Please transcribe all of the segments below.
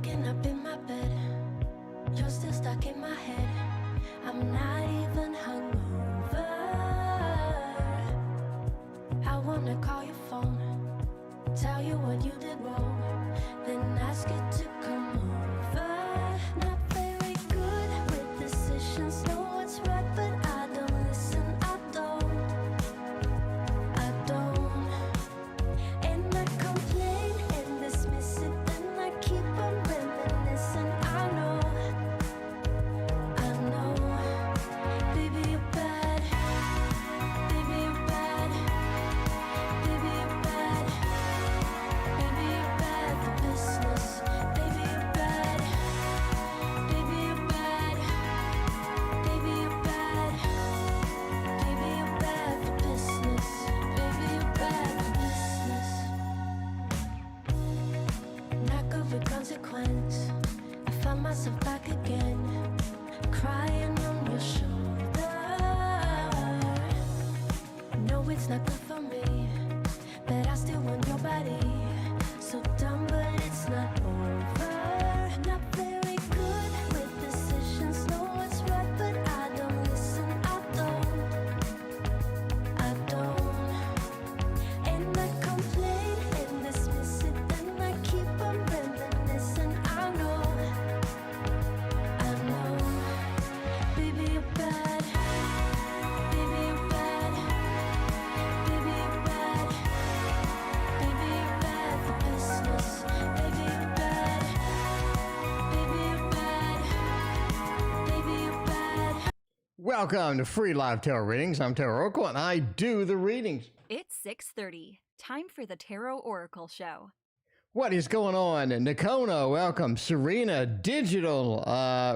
waking up in my bed, you're still stuck in my head. I'm not even hungover. I wanna call your phone, tell you what you did wrong, then ask you to come over. Not very good with decisions, know what's right, but I don't listen. I don't. And I complain and dismiss it, then I keep on reminiscing. I know, baby you're bad, baby you're bad, baby you're bad, baby you're bad for business, baby you're bad, baby you're bad, baby you're bad, baby you're bad for business, baby you're bad for business. Not good with consequence. I found myself back again, crying on your shoulder. No, it's not good for me, but I still want your body. So dumb, but it's not over. Not very good with decisions, know what's right, but I don't listen. I don't. And I complain and dismiss it, then I keep on reminiscing. I know, baby you're bad, baby you're bad, baby you're bad, baby you're bad for business, baby you're bad, baby you're bad, baby you're bad. Welcome to Free Live Tarot Readings. I'm Tarot Oracle, and I do the readings. It's 6:30. Time for the Tarot Oracle Show. What is going on? Nakona, welcome. Serena, Digital,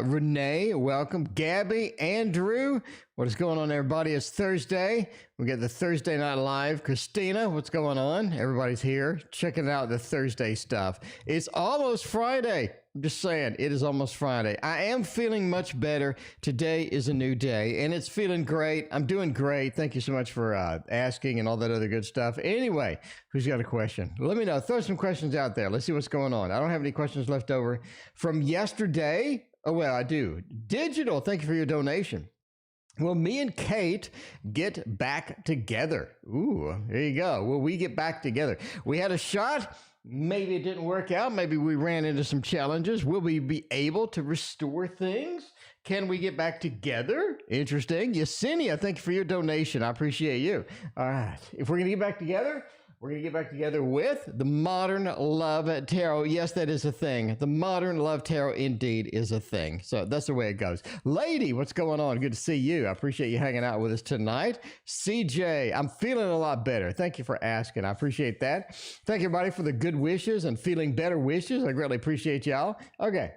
Renee, welcome. Gabby, Andrew, what is going on, everybody? It's Thursday. We got the Thursday Night Live. Christina, what's going on? Everybody's here checking out the Thursday stuff. It's almost Friday. I'm just saying, it is almost Friday. I am feeling much better. Today is a new day, and it's feeling great. I'm doing great. Thank you so much for asking and all that other good stuff. Anyway, who's got a question? Let me know. Throw some questions out there. Let's see what's going on. I don't have any questions left over from yesterday. Oh, well, I do. Digital, thank you for your donation. Will me and Kate get back together? Ooh, there you go. Will we get back together? We had a shot. Maybe it didn't work out. Maybe we ran into some challenges. Will we be able to restore things? Can we get back together? Interesting. Yesenia, thank you for your donation. I appreciate you. All right. If we're going to get back together, we're going to get back together with the Modern Love Tarot. Yes, that is a thing. The Modern Love Tarot indeed is a thing. So that's the way it goes. Lady, what's going on? Good to see you. I appreciate you hanging out with us tonight. CJ, I'm feeling a lot better. Thank you for asking. I appreciate that. Thank you, everybody, for the good wishes and feeling better wishes. I greatly appreciate y'all. Okay.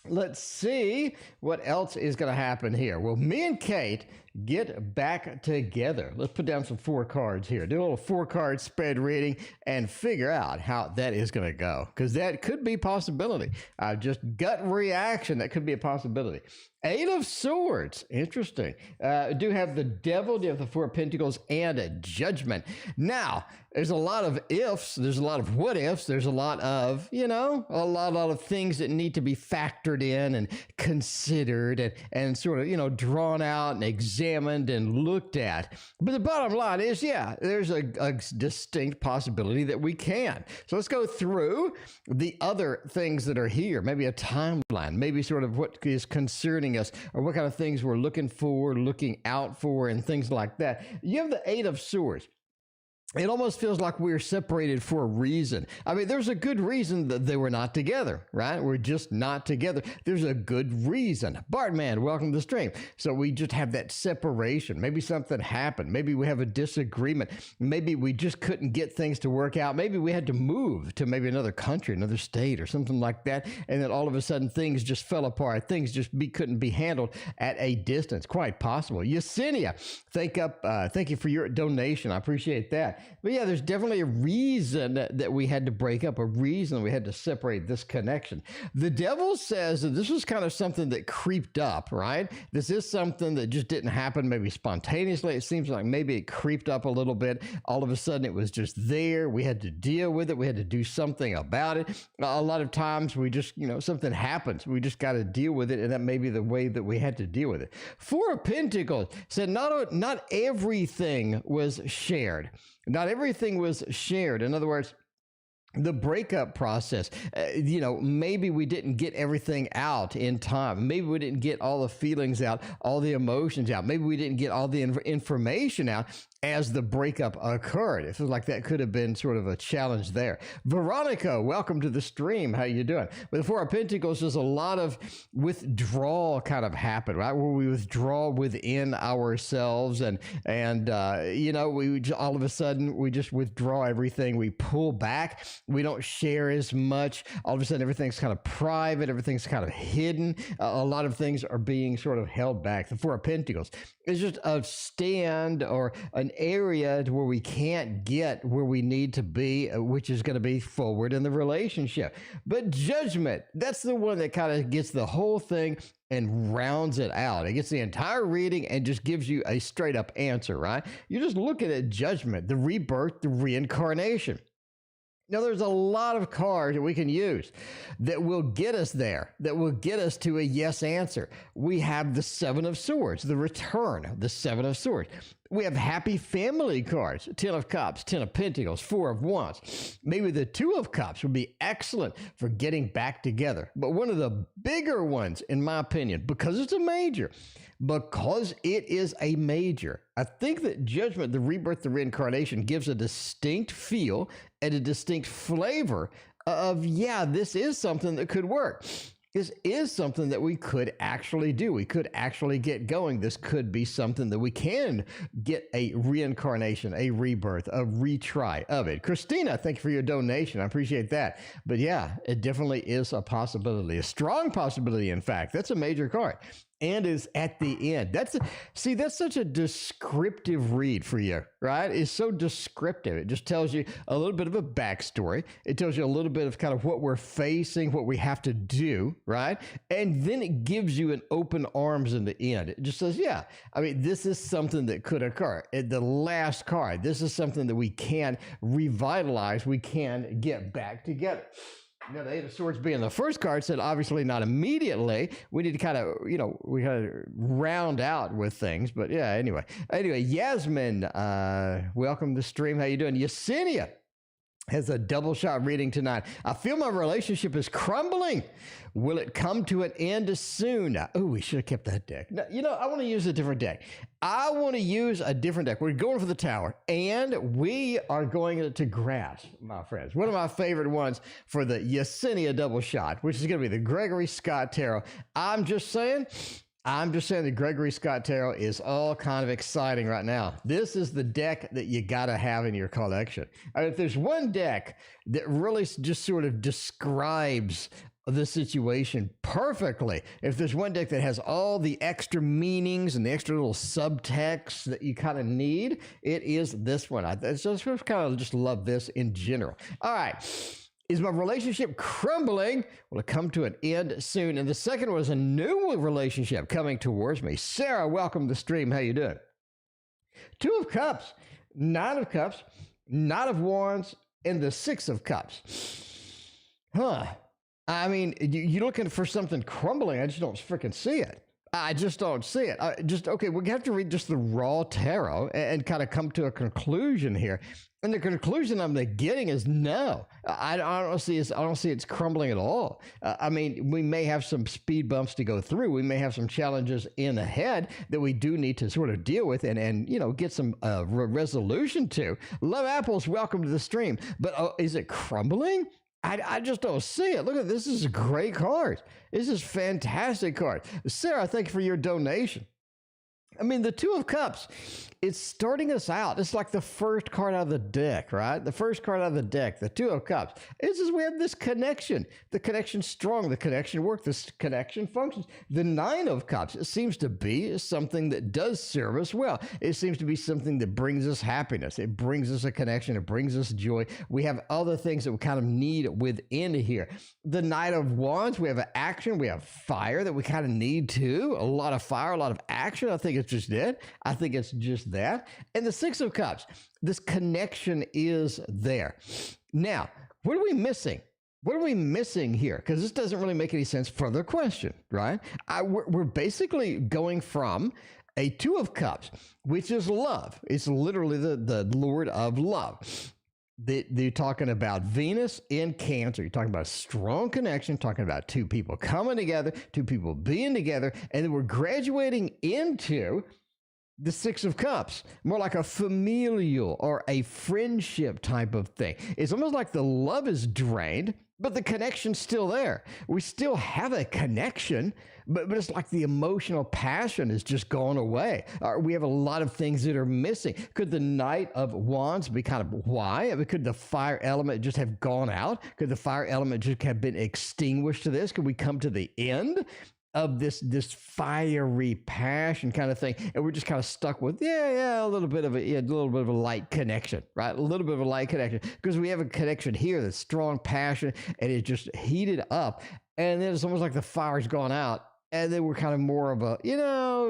Let's see what else is going to happen here. Well, me and Kate get back together. Let's put down some 4 cards here. Do a little 4-card spread reading and figure out how that is going to go, because that could be a possibility. Just gut reaction, that could be a possibility. 8 of Swords. Interesting. Do have the Devil, do have the 4 of Pentacles, and a Judgment. Now, there's a lot of ifs. There's a lot of what ifs. There's a lot of, a lot of things that need to be factored in and considered and sort of, drawn out and examined and looked at. But the bottom line is, yeah, there's a distinct possibility that we can. So let's go through the other things that are here. Maybe a timeline, maybe sort of what is concerning us, or what kind of things we're looking for, looking out for, and things like that. You have the 8 of Swords. It almost feels like we're separated for a reason. I mean, there's a good reason that they were not together, right? We're just not together. There's a good reason. Bartman, welcome to the stream. So we just have that separation. Maybe something happened. Maybe we have a disagreement. Maybe we just couldn't get things to work out. Maybe we had to move to maybe another country, another state, or something like that. And then all of a sudden things just fell apart. Things just couldn't be handled at a distance. Quite possible. Yesenia, thank you for your donation. I appreciate that. But yeah, there's definitely a reason that we had to break up, a reason we had to separate this connection. The devil says that this was kind of something that creeped up, right? This is something that just didn't happen maybe spontaneously. It seems like maybe it creeped up a little bit. All of a sudden it was just there. We had to deal with it. We had to do something about it. A lot of times we just, something happens. We just got to deal with it. And that may be the way that we had to deal with it. Four of Pentacles said not everything was shared. Not everything was shared. In other words, the breakup process, maybe we didn't get everything out in time. Maybe we didn't get all the feelings out, all the emotions out. Maybe we didn't get all the information out as the breakup occurred. It feels like that could have been sort of a challenge there. Veronica, welcome to the stream. How you doing? With the Four of Pentacles, there's a lot of withdrawal kind of happen, right? Where we withdraw within ourselves and we all of a sudden, we just withdraw everything. We pull back. We don't share as much. All of a sudden, everything's kind of private. Everything's kind of hidden. A lot of things are being sort of held back. The Four of Pentacles is just a stand or an area where we can't get where we need to be, which is going to be forward in the relationship. But Judgment, that's the one that kind of gets the whole thing and rounds it out. It gets the entire reading and just gives you a straight up answer, right? You're just looking at Judgment, the rebirth, the reincarnation. Now, there's a lot of cards that we can use that will get us there, that will get us to a yes answer. We have the Seven of Swords, the return, the Seven of Swords. We have happy family cards, 10 of Cups, 10 of Pentacles, 4 of Wands. Maybe the 2 of Cups would be excellent for getting back together. But one of the bigger ones, in my opinion, because it's a major, I think that Judgment, the rebirth, the reincarnation gives a distinct feel and a distinct flavor of, this is something that could work. This is something that we could actually do. We could actually get going. This could be something that we can get a reincarnation, a rebirth, a retry of it. Christina, thank you for your donation. I appreciate that. But yeah, it definitely is a possibility, a strong possibility, in fact. That's a major card. And is at the end. That's such a descriptive read for you, right? It's so descriptive. It just tells you a little bit of a backstory. It tells you a little bit of kind of what we're facing, what we have to do, right? And then it gives you an open arms in the end. It just says, this is something that could occur. The last card, this is something that we can revitalize. We can get back together. The Eight of Swords being the first card said, obviously not immediately. We need to kind of, round out with things. But yeah, anyway, Yasmin, welcome to the stream. How you doing? Yesenia has a double shot reading tonight. I feel my relationship is crumbling. Will it come to an end soon? Oh, we should have kept that deck. No, I want to use a different deck. I want to use a different deck. We're going for the Tower, and we are going to Grass, my friends. One of my favorite ones for the Yesenia double shot, which is going to be the Gregory Scott Tarot. I'm just saying the Gregory Scott Tarot is all kind of exciting right now. This is the deck that you got to have in your collection. If there's one deck that really just sort of describes the situation perfectly, if there's one deck that has all the extra meanings and the extra little subtext that you kind of need, it is this one. I just kind of just love this in general. All right. Is my relationship crumbling? Will it come to an end soon? And the second was a new relationship coming towards me. Sarah, welcome to the stream. How you doing? 2 of Cups, 9 of Cups, Knight of Wands, and the 6 of Cups. I mean, you're looking for something crumbling. I just don't freaking see it. I just don't see it. We have to read just the raw tarot and kind of come to a conclusion here. And the conclusion I'm getting is no. I don't see it's crumbling at all. We may have some speed bumps to go through. We may have some challenges in ahead that we do need to sort of deal with and get some resolution to. Love Apples, welcome to the stream. But is it crumbling? I just don't see it. Look at this. This is a great card. This is a fantastic card. Sarah, thank you for your donation. The 2 of Cups it's starting us out. It's like the first card out of the deck, right? The first card out of the deck, the Two of Cups. It's just we have this connection. The connection's strong. The connection works. This connection functions. The Nine of Cups, it seems to be something that does serve us well. It seems to be something that brings us happiness. It brings us a connection. It brings us joy. We have other things that we kind of need within here. The Knight of Wands, we have an action. We have fire that we kind of need too. A lot of fire, a lot of action. I think it's just it. I think it's just that. And the Six of Cups, this connection is there. Now, what are we missing? What are we missing here? Because this doesn't really make any sense. Further question, right? We're basically going from a Two of Cups, which is love. It's literally the Lord of love. You're talking about Venus in Cancer. You're talking about a strong connection, talking about two people coming together, two people being together, and then we're graduating into the Six of Cups, more like a familial or a friendship type of thing. It's almost like the love is drained, but the connection's still there. We still have a connection, but it's like the emotional passion has just gone away. We have a lot of things that are missing. Could the Knight of Wands be kind of why? Could the fire element just have gone out? Could the fire element just have been extinguished to this? Could we come to the end of this fiery passion kind of thing, and we're just kind of stuck with a little bit of a light connection, right? A little bit of a light connection, because we have a connection here that's strong passion, and it's just heated up, and then it's almost like the fire's gone out, and then we're kind of more of a,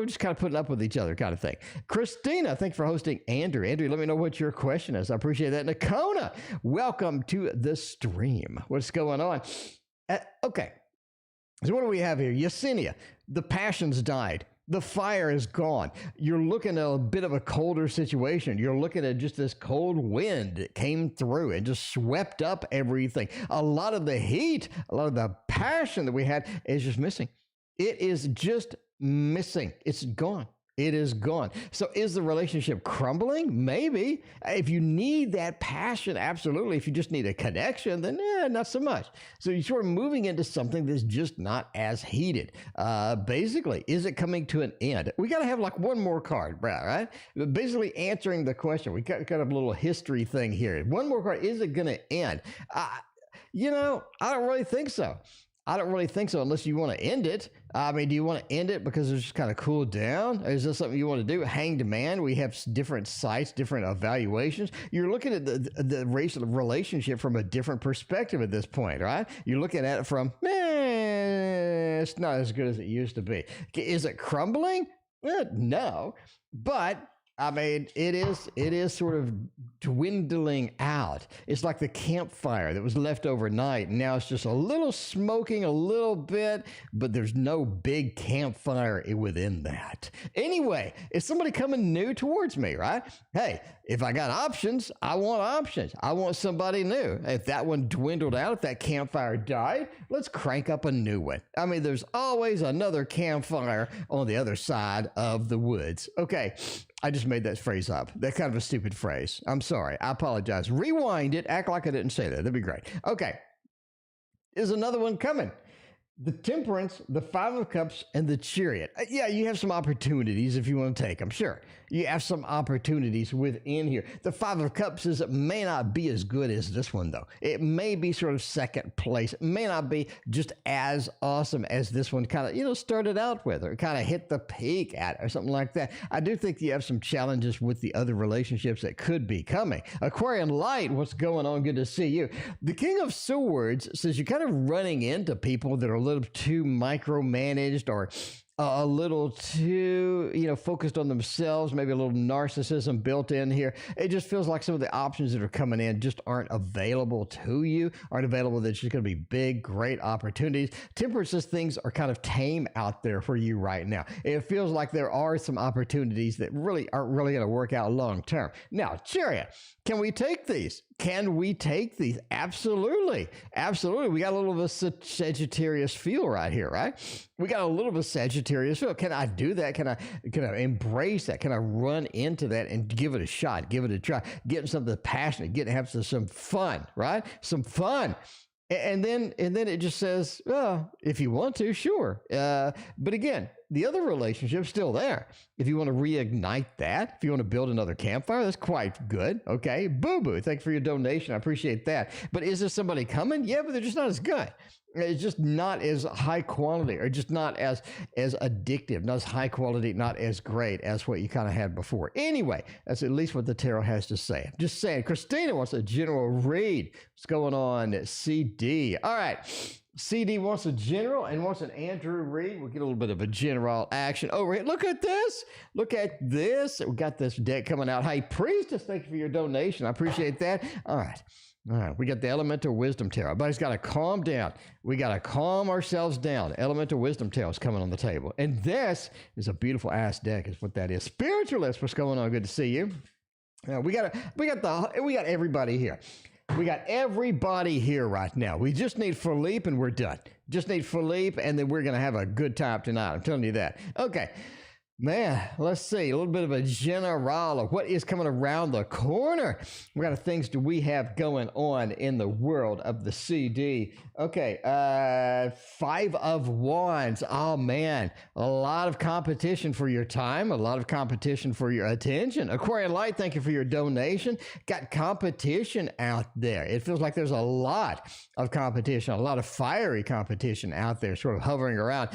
just kind of putting up with each other kind of thing. Christina, thanks for hosting. Andrew, let me know what your question is. I appreciate that. Nakona, welcome to the stream. What's going on? Okay. So what do we have here? Yesenia, the passion's died. The fire is gone. You're looking at a bit of a colder situation. You're looking at just this cold wind that came through and just swept up everything. A lot of the heat, a lot of the passion that we had is just missing. It is just missing. It's gone. It is gone. So is the relationship crumbling? Maybe. If you need that passion, absolutely. If you just need a connection, then not so much. So you're sort of moving into something that's just not as heated. Basically, is it coming to an end? We got to have like one more card, right? Basically answering the question. We got a little history thing here. One more card. Is it going to end? I don't really think so. I don't really think so unless you want to end it. I mean, do you want to end it because it's just kind of cooled down? Or is this something you want to do? Hanged Man, we have different sites, different evaluations. You're looking at the racial relationship from a different perspective at this point, right? You're looking at it from, it's not as good as it used to be. Is it crumbling? No, but I mean, it is sort of dwindling out. It's like the campfire that was left overnight, and now it's just a little smoking a little bit, but there's no big campfire within that. Anyway, is somebody coming new towards me, right? Hey, if I got options, I want options. I want somebody new. If that one dwindled out, if that campfire died, let's crank up a new one. I mean, there's always another campfire on the other side of the woods. Okay. I just made that phrase up. That's kind of a stupid phrase. I'm sorry. I apologize. Rewind it. Act like I didn't say that. That'd be great. Okay. There's another one coming. The Temperance, the Five of Cups, and the Chariot. Yeah, you have some opportunities if you want to take them. Sure. You have some opportunities within here. The Five of Cups may not be as good as this one, though. It may be sort of second place. It may not be just as awesome as this one kind of, started out with, or kind of hit the peak at, or something like that. I do think you have some challenges with the other relationships that could be coming. Aquarian Light, what's going on? Good to see you. The King of Swords says you're kind of running into people that are a little too micromanaged, or a little too, focused on themselves, maybe a little narcissism built in here. It just feels like some of the options that are coming in just aren't available to you, aren't available. That's just going to be big, great opportunities. Temperance says things are kind of tame out there for you right now. It feels like there are some opportunities that really aren't really going to work out long term. Now, Chariot, can we take these? Can we take these? Absolutely. Absolutely. We got a little of a Sagittarius feel right here, right? We got a little bit of Sagittarius feel. Can I do that? Can I embrace that? Can I run into that and give it a shot? Give it a try. Getting something passionate. Have some fun, right? Some fun. And then it just says, well, if you want to, sure. But again, the other relationship's still there. If you want to reignite that, if you want to build another campfire, that's quite good. Okay. Boo Boo, thank you for your donation. I appreciate that. But is there somebody coming? Yeah, but they're just not as good. It's just not as high quality, or just not as addictive, not as high quality, not as great as what you kind of had before. Anyway, that's at least what the tarot has to say. I'm just saying. Christina wants a general read. What's going on, CD? All right. CD wants a general and wants an Andrew read. We'll get a little bit of a general action over here. Look at this. Look at this. We got this deck coming out. Hey, Priestess, thank you for your donation. I appreciate that. All right. All right, we got the Elemental Wisdom Tarot. Everybody's got to calm down. We got to calm ourselves down. Elemental Wisdom Tarot is coming on the table. And this is a beautiful ass deck is what that is. Spiritualist, what's going on? Good to see you. We got everybody here. We got everybody here right now. We just need Philippe and we're done. Just need Philippe and then we're going to have a good time tonight. I'm telling you that. Okay. Man, let's see. A little bit of a general of what is coming around the corner. What kind of things do we have going on in the world of the CD? Okay, 5 of Wands. Oh, man. A lot of competition for your time. A lot of competition for your attention. Aquarian Light, thank you for your donation. Got competition out there. It feels like there's a lot of competition, a lot of fiery competition out there sort of hovering around.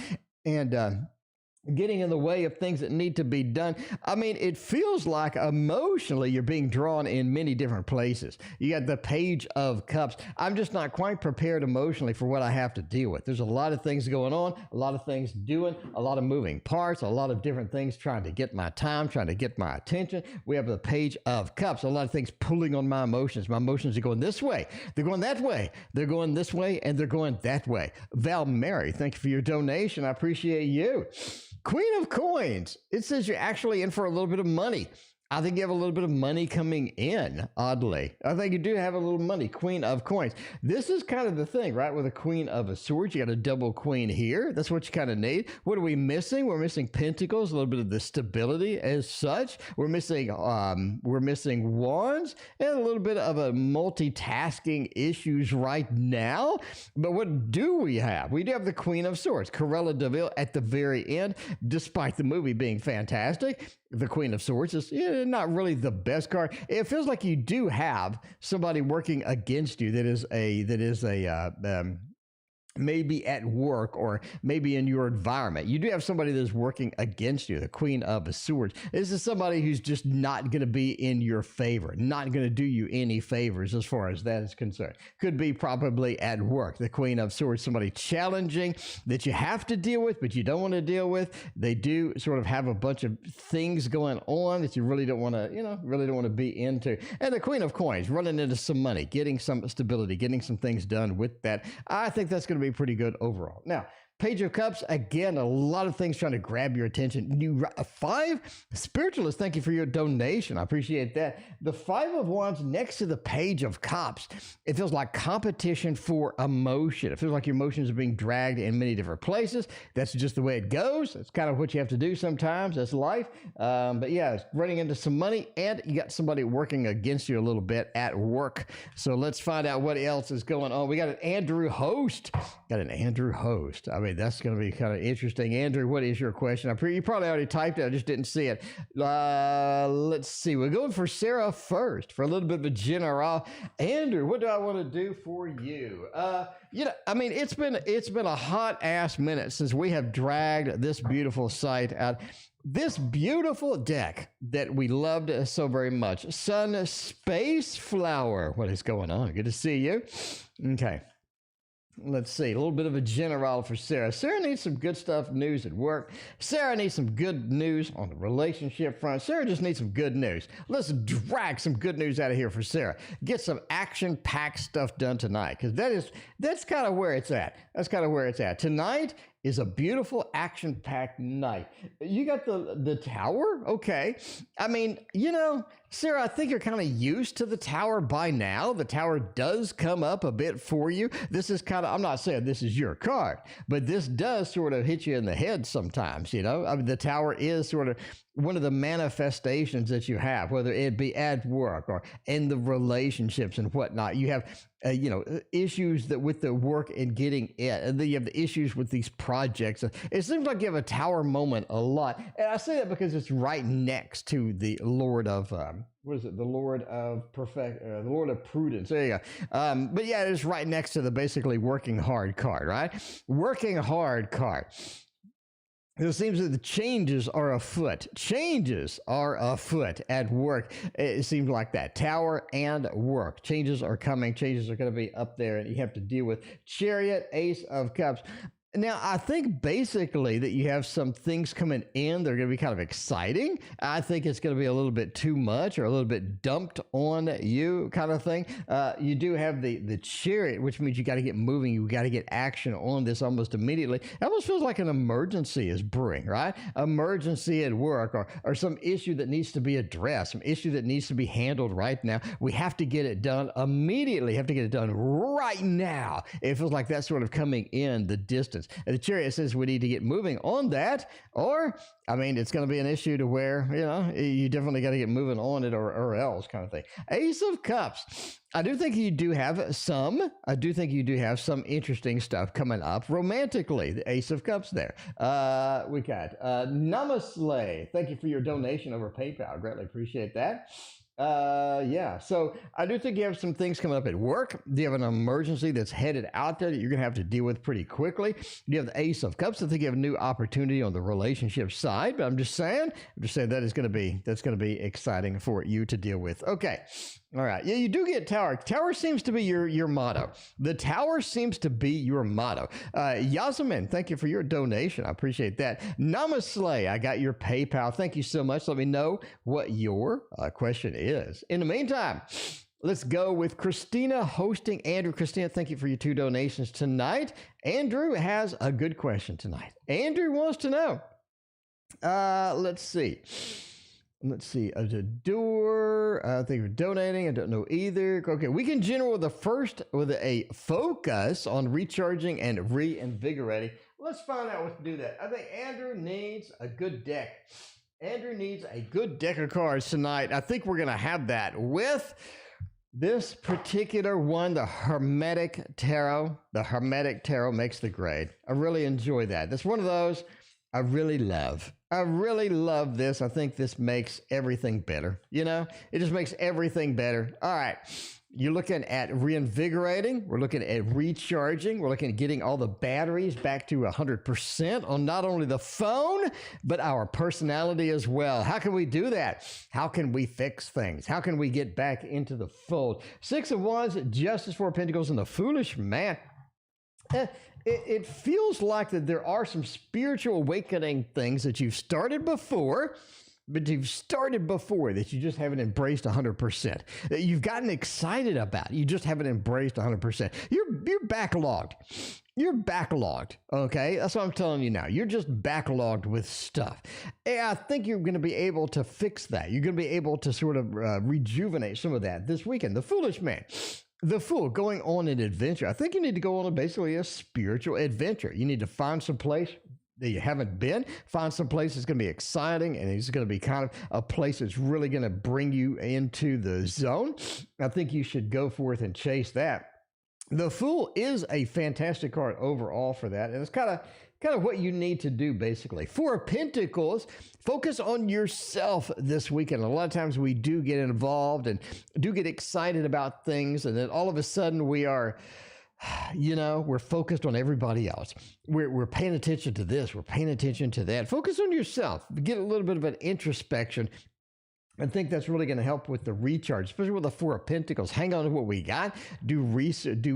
And, getting in the way of things that need to be done. I mean, it feels like emotionally you're being drawn in many different places. You got the Page of Cups. I'm just not quite prepared emotionally for what I have to deal with. There's a lot of things going on, a lot of things doing, a lot of moving parts, a lot of different things trying to get my time, trying to get my attention. We have the Page of Cups. A lot of things pulling on my emotions. My emotions are going this way. They're going that way. They're going this way, and they're going that way. Val Mary, thank you for your donation. I appreciate you. Queen of Coins. It says you're actually in for a little bit of money. I think you have a little bit of money coming in, oddly. I think you do have a little money. Queen of Coins. This is kind of the thing, right? With a Queen of Swords, you got a double queen here. That's what you kind of need. What are we missing? We're missing Pentacles, a little bit of the stability as such. We're missing Wands, and a little bit of a multitasking issues right now. But what do we have? We do have the Queen of Swords, Cruella de Vil at the very end, despite the movie being fantastic. The Queen of Swords is not really the best card. It feels like you do have somebody working against you that is maybe at work or maybe in your environment. You do have somebody that's working against you, the Queen of Swords. This is somebody who's just not going to be in your favor, not going to do you any favors as far as that is concerned. Could be probably at work, the Queen of Swords, somebody challenging that you have to deal with, but you don't want to deal with. They do sort of have a bunch of things going on that you really don't want to, be into. And the Queen of Coins, running into some money, getting some stability, getting some things done with that. I think that's going to be pretty good overall. Now, Page of Cups, again, a lot of things trying to grab your attention. 5, Spiritualist, thank you for your donation. I appreciate that. The 5 of Wands next to the Page of Cups, it feels like competition for emotion. It feels like your emotions are being dragged in many different places. That's just the way it goes. It's kind of what you have to do sometimes. That's life. But yeah, it's running into some money, and you got somebody working against you a little bit at work. So let's find out what else is going on. We got an Andrew Host. I mean, that's going to be kind of interesting. Andrew, what is your question? You probably already typed it. I just didn't see it. Let's see. We're going for Sarah first for a little bit of a general. Andrew, what do I want to do for you? I mean, it's been a hot ass minute since we have dragged this beautiful site out. This beautiful deck that we loved so very much. Sun Space Flower. What is going on? Good to see you. Okay. Let's see, a little bit of a general for Sarah. Sarah needs some good stuff, news at work. Sarah needs some good news on the relationship front. Sarah just needs some good news. Let's drag some good news out of here for Sarah. Get some action-packed stuff done tonight, because that's kind of where it's at. That's kind of where it's at. Tonight is a beautiful action-packed night. You got the tower? Okay. I mean, Sarah, I think you're kind of used to the tower by now. The tower does come up a bit for you. This is kind of, I'm not saying this is your card, but this does sort of hit you in the head sometimes, I mean, the tower is sort of one of the manifestations that you have, whether it be at work or in the relationships and whatnot. You have, issues that with the work and getting it, and then you have the issues with these projects. It seems like you have a tower moment a lot, and I say that because it's right next to the Lord of what is it? The Lord of the Lord of Prudence. There you go. But yeah, it's right next to the basically working hard card, right? Working hard card. It seems that the changes are afoot. Changes are afoot at work. It seems like that. Tower and work. Changes are coming. Changes are going to be up there, and you have to deal with Chariot, Ace of Cups. Now, I think basically that you have some things coming in that are going to be kind of exciting. I think it's going to be a little bit too much or a little bit dumped on you kind of thing. You do have the Chariot, which means you got to get moving. You got to get action on this almost immediately. It almost feels like an emergency is brewing, right? Emergency at work or some issue that needs to be addressed, some issue that needs to be handled right now. We have to get it done immediately. Have to get it done right now. It feels like that's sort of coming in the distance. And the Chariot says we need to get moving on that, or, I mean, it's going to be an issue to where, you definitely got to get moving on it or else kind of thing. Ace of Cups. I do think you do have some interesting stuff coming up romantically. The Ace of Cups there. We got Namaste. Thank you for your donation over PayPal. Greatly appreciate that. So I do think you have some things coming up at work. Do you have an emergency that's headed out there that you're going to have to deal with pretty quickly? You have the Ace of Cups. I think you have a new opportunity on the relationship side, but I'm just saying that's going to be exciting for you to deal with. Okay. All right. Yeah, you do get Tower. Tower seems to be your motto. The Tower seems to be your motto. Yasmin, thank you for your donation. I appreciate that. Namaste. I got your PayPal. Thank you so much. Let me know what your question is. In the meantime, let's go with Christina hosting Andrew. Christina, thank you for your 2 donations tonight. Andrew has a good question tonight. Andrew wants to know. Let's see. Adore. Thank you for donating. I don't know either. Okay, we can general the first with a focus on recharging and reinvigorating. Let's find out what to do that. I think Andrew needs a good deck. Andrew needs a good deck of cards tonight. I think we're going to have that with this particular one, the Hermetic Tarot. The Hermetic Tarot makes the grade. I really enjoy that. That's one of those I really love. I really love this. I think this makes everything better. It just makes everything better. All right. You're looking at reinvigorating. We're looking at recharging. We're looking at getting all the batteries back to 100% on not only the phone, but our personality as well. How can we do that? How can we fix things? How can we get back into the fold? 6 of Wands, Justice, 4 of Pentacles, and the Foolish Man. It feels like that there are some spiritual awakening things that you've started before, that you just haven't embraced 100%, that you've gotten excited about. You just haven't embraced 100%. You're backlogged. You're backlogged, okay? That's what I'm telling you now. You're just backlogged with stuff. And I think you're going to be able to fix that. You're going to be able to sort of rejuvenate some of that this weekend. The Foolish Man. The Fool, going on an adventure. I think you need to go on basically a spiritual adventure. You need to find some place that you haven't been, find some place that's going to be exciting, and it's going to be kind of a place that's really going to bring you into the zone. I think you should go forth and chase that. The Fool is a fantastic card overall for that, and it's kind of what you need to do, basically. 4 of Pentacles, focus on yourself this weekend. A lot of times we do get involved and do get excited about things, and then all of a sudden we are, we're focused on everybody else. We're paying attention to this. We're paying attention to that. Focus on yourself. Get a little bit of an introspection. I think that's really going to help with the recharge, especially with the 4 of Pentacles. Hang on to what we got. Do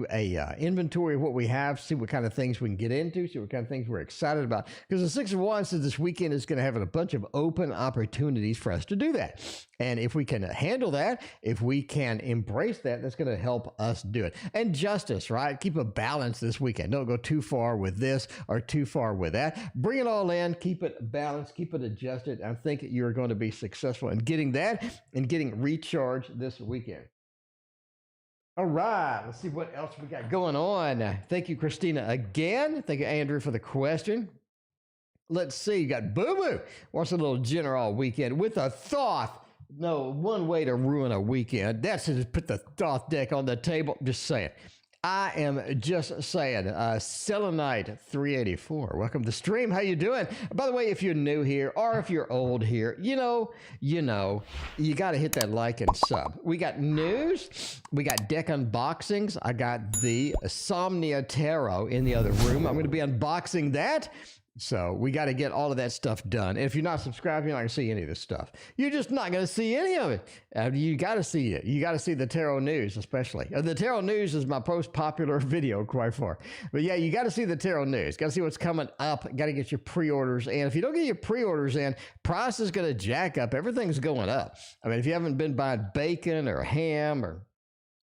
a inventory of what we have. See what kind of things we can get into. See what kind of things we're excited about. Because the 6 of Wands says this weekend is going to have a bunch of open opportunities for us to do that. And if we can handle that, if we can embrace that, that's going to help us do it. And Justice, right? Keep a balance this weekend. Don't go too far with this or too far with that. Bring it all in. Keep it balanced. Keep it adjusted. I think you're going to be successful in getting that and getting recharged this weekend. All right, let's see what else we got going on. Thank you, Christina, again. Thank you, Andrew, for the question. Let's see. You got Boo Boo. Wants a little general weekend with a thought. No, one way to ruin a weekend. That's to just put the thought deck on the table. Just saying. I am just saying, Selenite 384. Welcome to the stream. How you doing? By the way, if you're new here or if you're old here, you got to hit that like and sub. We got news. We got deck unboxings. I got the Somnia Tarot in the other room. I'm going to be unboxing that. So we got to get all of that stuff done. And if you're not subscribed, you're not going to see any of this stuff. You're just not going to see any of it. You got to see it. You got to see the tarot news, especially. The tarot news is my most popular video, quite far. But yeah, you got to see the tarot news. Got to see what's coming up. Got to get your pre-orders. And if you don't get your pre-orders in, price is going to jack up. Everything's going up. I mean, if you haven't been buying bacon or ham or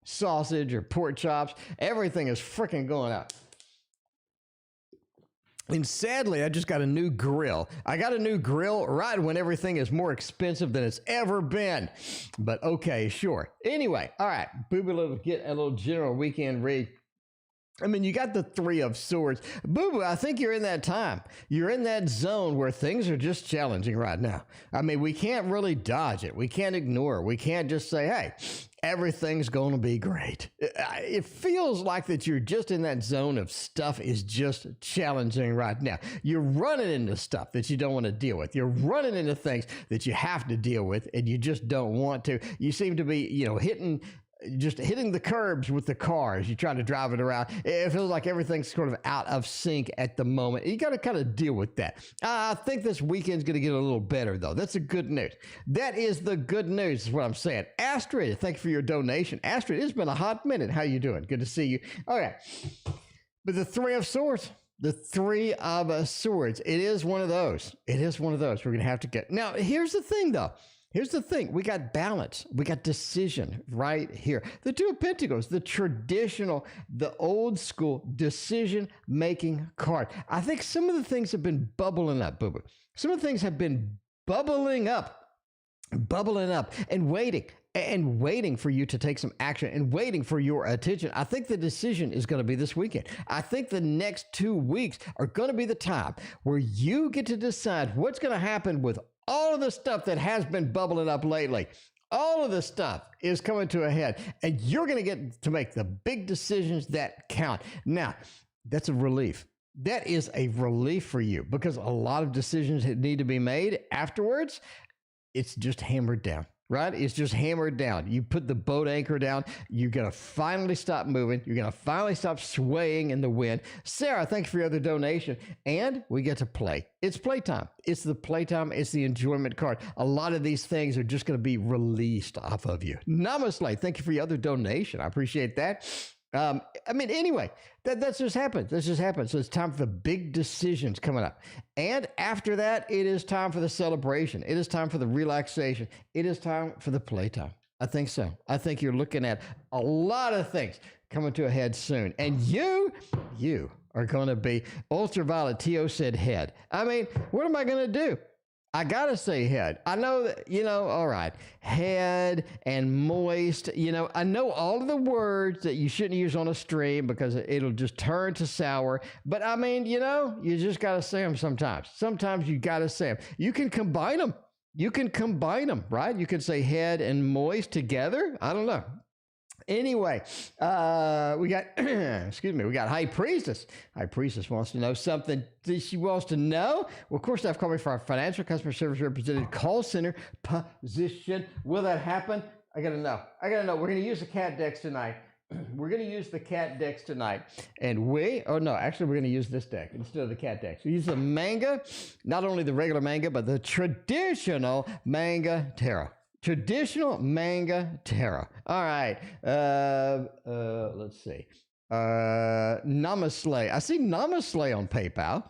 sausage or pork chops, everything is freaking going up. And sadly, I just got a new grill. I got a new grill right when everything is more expensive than it's ever been. But okay, sure. Anyway, all right. Boo Boo, let's get a little general weekend read. I mean, you got the Three of Swords. Boo Boo, I think you're in that time. You're in that zone where things are just challenging right now. I mean, we can't really dodge it. We can't ignore it. We can't just say, hey, everything's going to be great. It feels like that you're just in that zone of stuff is just challenging right now. You're running into stuff that you don't want to deal with. You're running into things that you have to deal with and you just don't want to. You seem to be, hitting the curbs with the car as you try to drive it around. It feels like everything's sort of out of sync at the moment. You got to kind of deal with that. I think this weekend's going to get a little better, though. That's the good news. That is the good news, is what I'm saying. Astrid, thank you for your donation. Astrid, it's been a hot minute. How you doing? Good to see you. Okay. But the Three of Swords. The Three of Swords. It is one of those. It is one of those we're going to have to get. Now, here's the thing, though. Here's the thing. We got balance. We got decision right here. The Two of Pentacles, the traditional, the old school decision-making card. I think some of the things have been bubbling up, Boo Boo. Some of the things have been bubbling up and waiting for you to take some action and waiting for your attention. I think the decision is going to be this weekend. I think the next 2 weeks are going to be the time where you get to decide what's going to happen with all of the stuff that has been bubbling up lately. All of the stuff is coming to a head, and you're going to get to make the big decisions that count. Now, that's a relief. That is a relief for you because a lot of decisions that need to be made afterwards, it's just hammered down. Right? It's just hammered down. You put the boat anchor down. You're going to finally stop moving. You're going to finally stop swaying in the wind. Sarah, thank you for your other donation. And we get to play. It's playtime. It's the playtime. It's the enjoyment card. A lot of these things are just going to be released off of you. Namaste. Thank you for your other donation. I appreciate that. Anyway, that's just happened. That's just happened. So it's time for the big decisions coming up. And after that, it is time for the celebration. It is time for the relaxation. It is time for the playtime. I think so. I think you're looking at a lot of things coming to a head soon. And you are going to be Ultraviolet. Tio said head. I mean, what am I going to do? I gotta say head. I know that, all right, head and moist, I know all of the words that you shouldn't use on a stream because it'll just turn to sour. But I mean, you just gotta say them sometimes. Sometimes you gotta say them. You can combine them. Right? You could say head and moist together. I don't know. Anyway, we got, we got High Priestess. High Priestess wants to know something that she wants to know. Well, of course, I've called me for our financial customer service representative call center position. Will that happen? I got to know. We're going to use the cat decks tonight. We're going to use the cat decks tonight. And we're going to use this deck instead of the cat decks. We use the manga, not only the regular manga, but the traditional manga tarot. Traditional manga tarot. All right. Let's see. Namaste. I see Namaste on PayPal.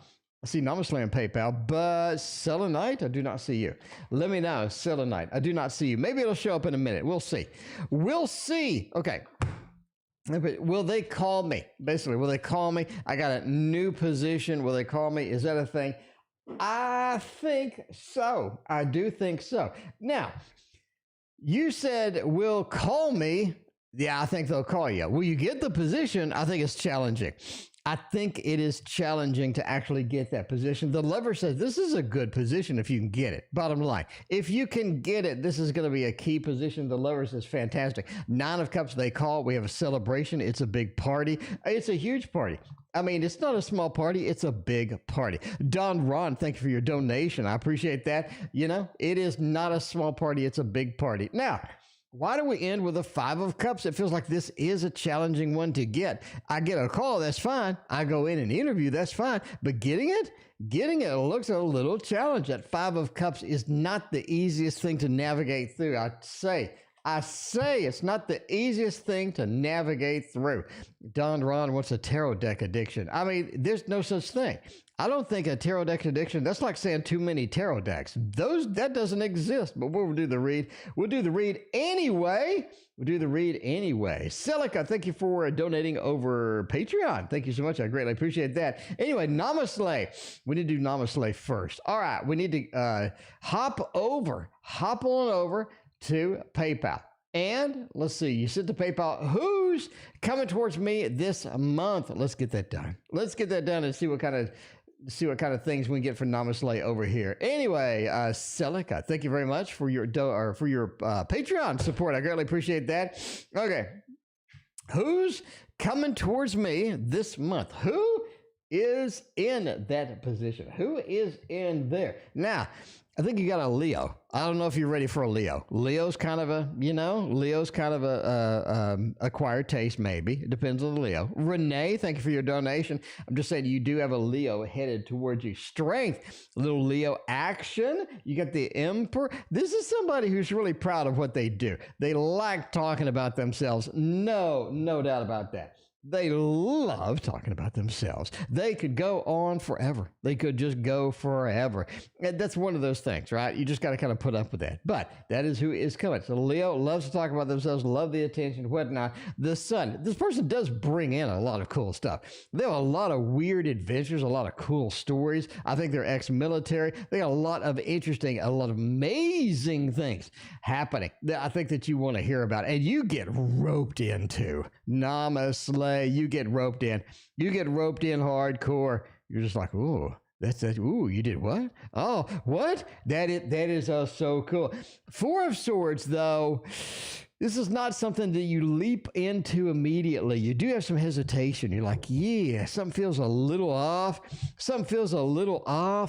But Selenite, I do not see you. Let me know, Selenite. I do not see you. Maybe it'll show up in a minute. We'll see. Okay. Will they call me? Basically, will they call me? I got a new position. Will they call me? Is that a thing? I think so. I do think so. Now, you said will call me Yeah, I think they'll call you. Will you get the position? I think it's challenging. I think it is challenging to actually get that position. The lover says this is a good position if you can get it. Bottom line, if you can get it, this is going to be a key position. The lover says fantastic. 9 of Cups, they call. We have a celebration. It's a big party. It's a huge party. I mean, it's not a small party. It's a big party. Don Ron, thank you for your donation. I appreciate that. You know, it is not a small party. It's a big party. Now, why do we end with a 5 of Cups? It feels like this is a challenging one to get. I get a call, that's fine. I go in and interview, that's fine. But getting it looks a little challenge. That 5 of Cups is not the easiest thing to navigate through. I say it's not the easiest thing to navigate through. Don Ron wants a tarot deck addiction. I mean, there's no such thing. I don't think a tarot deck addiction, that's like saying too many tarot decks. That doesn't exist, but we'll do the read. We'll do the read anyway. Celica, thank you for donating over Patreon. Thank you so much. I greatly appreciate that. Anyway, Namaste. We need to do Namaste first. All right, we need to hop on over to PayPal. And let's see, you sent to PayPal. Who's coming towards me this month? Let's get that done. And see what kind of things we can get for Namaste over here. Anyway, Celica, thank you very much for your Patreon support. I greatly appreciate that. Okay, who's coming towards me this month? Who is in that position? Who is in there? Now, I think you got a Leo. I don't know if you're ready for a Leo. Leo's kind of a acquired taste, maybe. It depends on the Leo. Renee, thank you for your donation. I'm just saying you do have a Leo headed towards you. Strength, a little Leo action. You got the Emperor. This is somebody who's really proud of what they do. They like talking about themselves. No doubt about that. They love talking about themselves. They could go on forever. They could just go forever. And that's one of those things, right? You just got to kind of put up with that. But that is who is coming. So Leo loves to talk about themselves, love the attention, whatnot. The Sun, this person does bring in a lot of cool stuff. They have a lot of weird adventures, a lot of cool stories. I think they're ex-military. They got a lot of amazing things happening that I think that you want to hear about. And you get roped into. Namaste. You get roped in. You get roped in hardcore. You're just like, ooh, that's it. Ooh, you did what? Oh, what? That is so cool. 4 of Swords, though, this is not something that you leap into immediately. You do have some hesitation. You're like, yeah, something feels a little off.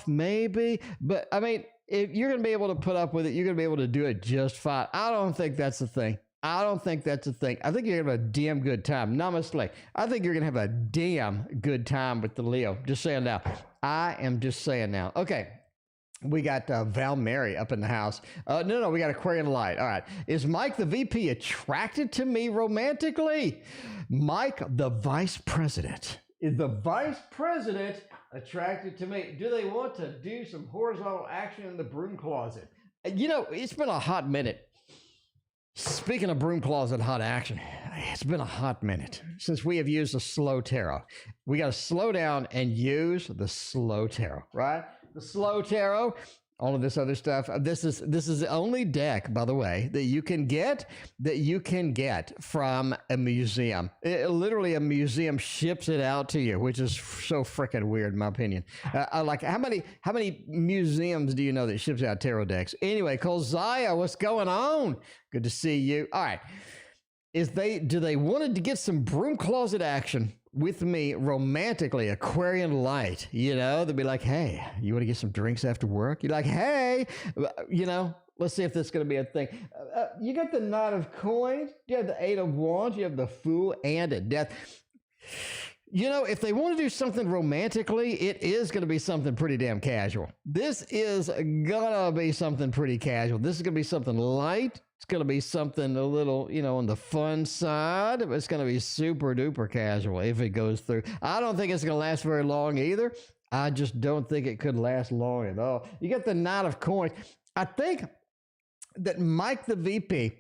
Maybe. But, I mean, if you're going to be able to put up with it, you're going to be able to do it just fine. I don't think that's the thing. I think you're going to have a damn good time. Namaste. I think you're going to have a damn good time with the Leo. Just saying now. I am just saying now. Okay. We got Val Mary up in the house. No, we got Aquarian Light. All right. Is Mike, the VP, attracted to me romantically? Mike, the Vice President. Is the Vice President attracted to me? Do they want to do some horizontal action in the broom closet? You know, it's been a hot minute. Speaking of broom closet hot action, it's been a hot minute since we have used the slow tarot. We got to slow down and use the slow tarot, right? The slow tarot, all of this other stuff. This is the only deck, by the way, that you can get from a museum. Literally, a museum ships it out to you, which is so freaking weird, in my opinion. Like, how many museums do you know that ships out tarot decks? Anyway, Kolzaya, what's going on? Good to see you. All right. Do they wanted to get some broom closet action with me romantically? Aquarian Light, you know, they'll be like, hey, you want to get some drinks after work? You're like, hey, you know, let's see if this is going to be a thing. You got the Knight of Coins, you have the 8 of Wands, you have the Fool and a Death. You know, if they want to do something romantically, it is going to be something pretty damn casual. This is going to be something pretty casual. This is going to be something light. It's going to be something a little, you know, on the fun side. But it's going to be super duper casual if it goes through. I don't think it's going to last very long either. I just don't think it could last long at all. You got the Knight of Coins. I think that Mike the VP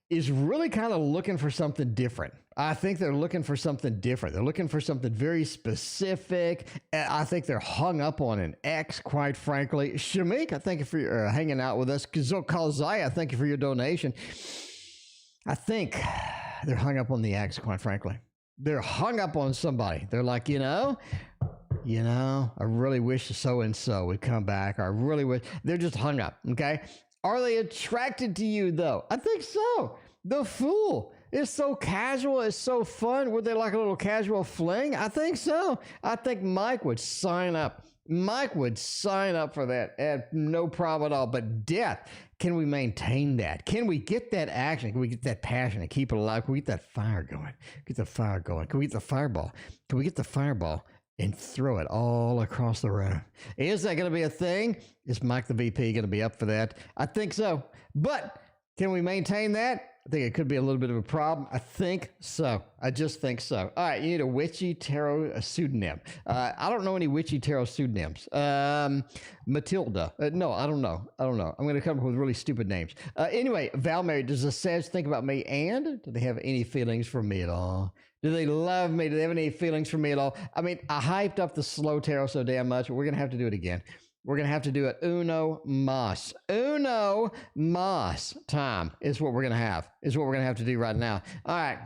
is really kind of looking for something different. I think they're looking for something different. They're looking for something very specific. I think they're hung up on an X, quite frankly. Shamik, thank you for hanging out with us. Kalzaya, thank you for your donation. I think They're hung up on the ex, quite frankly. They're hung up on somebody. They're like, I really wish so-and-so would come back. Or I really wish. They're just hung up, okay? Are they attracted to you, though? I think so. The Fool. It's so casual. It's so fun. Would they like a little casual fling? I think so. I think Mike would sign up. Mike would sign up for that. No problem at all. But death, can we maintain that? Can we get that action? Can we get that passion and keep it alive? Can we get that fire going? Get the fire going. Can we get the fireball? Can we get the fireball and throw it all across the room? Is that going to be a thing? Is Mike the VP going to be up for that? I think so. But can we maintain that? I think it could be a little bit of a problem. I think so. I just think so. All right, you need a witchy tarot pseudonym. I don't know any witchy tarot pseudonyms. Matilda. No, I don't know. I'm going to come up with really stupid names. Anyway, Val Mary, does the Sage think about me, and do they have any feelings for me at all? Do they love me? Do they have any feelings for me at all? I mean, I hyped up the slow tarot so damn much, but we're going to have to do it again. We're going to have to do it uno mas. Uno mas time is what we're going to have, is what we're going to have to do right now. All right.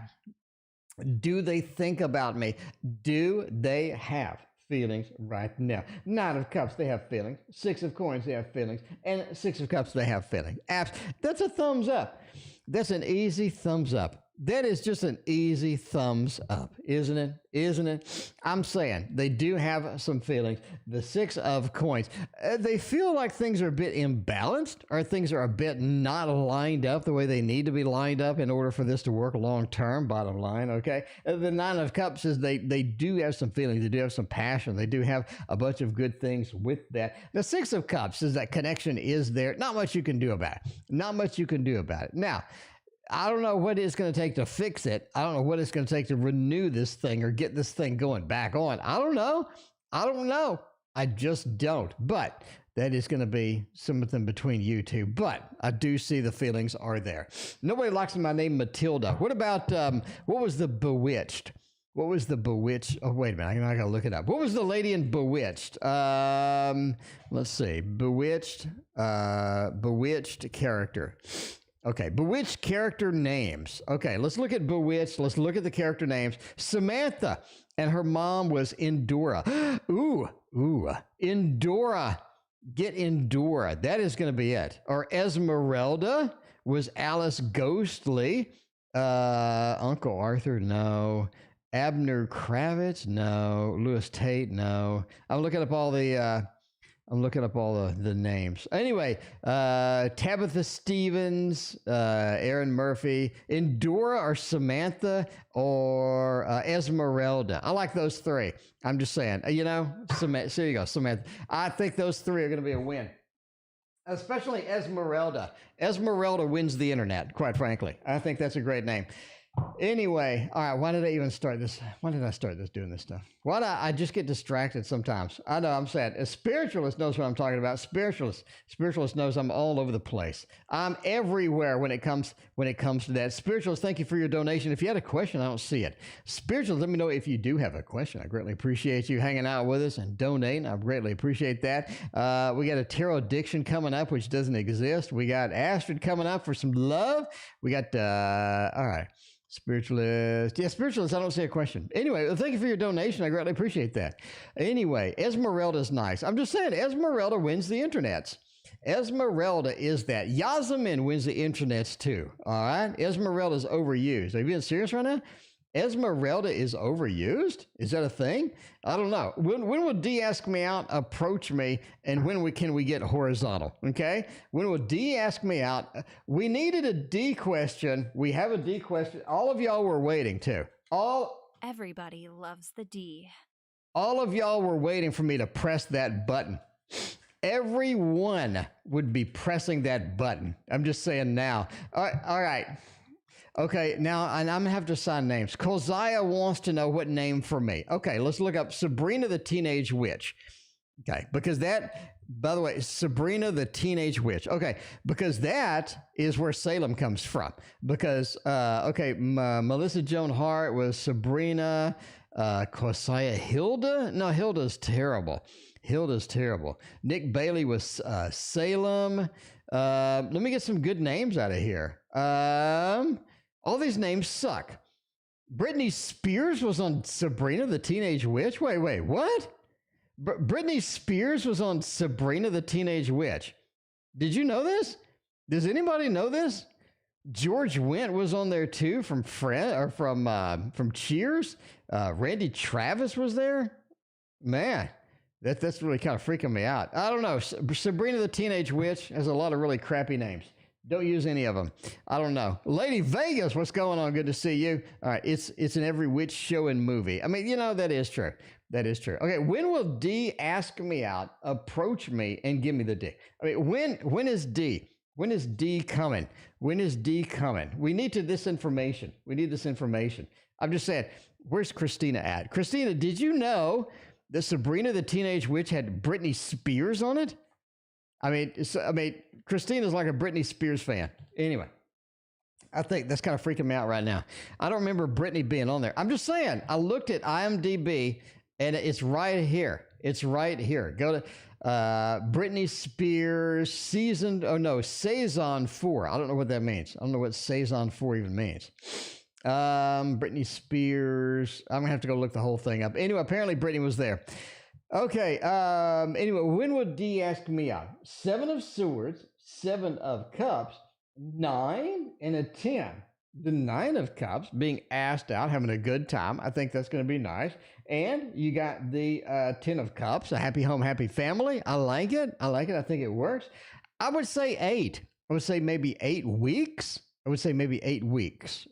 Do they think about me? Do they have feelings right now? 9 of Cups, they have feelings. 6 of Coins, they have feelings. And 6 of Cups, they have feelings. That's a thumbs up. That's an easy thumbs up. That is just an easy thumbs up, isn't it? Isn't it? I'm saying they do have some feelings. The 6 of Coins, they feel like things are a bit imbalanced, or things are a bit not lined up the way they need to be lined up in order for this to work long term, bottom line, okay? The 9 of Cups is they do have some feelings. They do have some passion. They do have a bunch of good things with that. The 6 of Cups is that connection is there. Not much you can do about it. Not much you can do about it. Now, I don't know what it's going to take to fix it. I don't know what it's going to take to renew this thing or get this thing going back on. I don't know. I just don't. But that is going to be something between you two. But I do see the feelings are there. Nobody likes my name, Matilda. What about, what was the Bewitched? What was the Bewitched? Oh, wait a minute. I got to look it up. What was the lady in Bewitched? Let's see. Bewitched character. Okay, Bewitched character names. Okay, let's look at Bewitched. Let's look at the character names. Samantha, and her mom was Endora. Ooh, Endora. Get Endora. That is going to be it. Or Esmeralda was Alice Ghostly. Uncle Arthur, no. Abner Kravitz, no. Louis Tate, no. I'm looking up all the names. Anyway, Tabitha Stevens, Aaron Murphy, Endora or Samantha or Esmeralda. I like those 3. I'm just saying, Samantha. So you go, Samantha. I think those 3 are going to be a win. Especially Esmeralda. Esmeralda wins the internet, quite frankly. I think that's a great name. Anyway, all right, why did I even start this? Why did I start this doing this stuff? Why do I just get distracted sometimes? I know, I'm sad. A spiritualist knows what I'm talking about. Spiritualist knows I'm all over the place. I'm everywhere when it comes to that. Spiritualist, thank you for your donation. If you had a question, I don't see it. Spiritualist, let me know if you do have a question. I greatly appreciate you hanging out with us and donating. I greatly appreciate that. We got a tarot addiction coming up, which doesn't exist. We got Astrid coming up for some love. We got, all right. Spiritualist. Yeah, spiritualist, I don't see a question. Anyway, well, thank you for your donation. I greatly appreciate that. Anyway, Esmeralda's nice. I'm just saying, Esmeralda wins the internets. Esmeralda is that. Yazamin wins the internets too. All right? Esmeralda's overused. Are you being serious right now? Esmeralda is overused? Is that a thing? I don't know. When will D Ask Me Out approach me, and when can we get horizontal? Okay? When will D Ask Me Out? We needed a D question. We have a D question. All of y'all were waiting too. Everybody loves the D. All of y'all were waiting for me to press that button. Everyone would be pressing that button. I'm just saying now. All right. Okay, now I'm going to have to assign names. Kolziah wants to know what name for me. Okay, let's look up Sabrina the Teenage Witch. Okay, because that, by the way, Sabrina the Teenage Witch. Okay, because that is where Salem comes from. Because, Melissa Joan Hart was Sabrina. Kolziah, Hilda? No, Hilda's terrible. Nick Bailey was Salem. Let me get some good names out of here. All these names suck. Britney Spears was on Sabrina the Teenage Witch. Wait, what? Britney Spears was on Sabrina the Teenage Witch. Did you know this? Does anybody know this? George Wendt was on there too from Cheers. Randy Travis was there. Man, that's really kind of freaking me out. I don't know. Sabrina the Teenage Witch has a lot of really crappy names. Don't use any of them. I don't know. Lady Vegas, what's going on? Good to see you. All right, it's in every witch show and movie. I mean, that is true. That is true. Okay, when will D ask me out, approach me, and give me the D? I mean, when is D? When is D coming? When is D coming? We need this information. We need this information. I'm just saying, where's Christina at? Christina, did you know that Sabrina the Teenage Witch had Britney Spears on it? I mean, Christina's like a Britney Spears fan. Anyway, I think that's kind of freaking me out right now. I don't remember Britney being on there. I'm just saying, I looked at IMDb, and it's right here. It's right here. Go to Britney Spears Season 4. I don't know what that means. I don't know what Season 4 even means. Britney Spears. I'm gonna have to go look the whole thing up. Anyway, apparently Britney was there. Okay. Anyway, when would D ask me out? 7 of Swords, 7 of Cups, 9, and a 10. The 9 of Cups being asked out, having a good time. I think that's going to be nice. And you got the 10 of Cups, a happy home, happy family. I like it. I think it works. I would say 8. I would say maybe 8 weeks.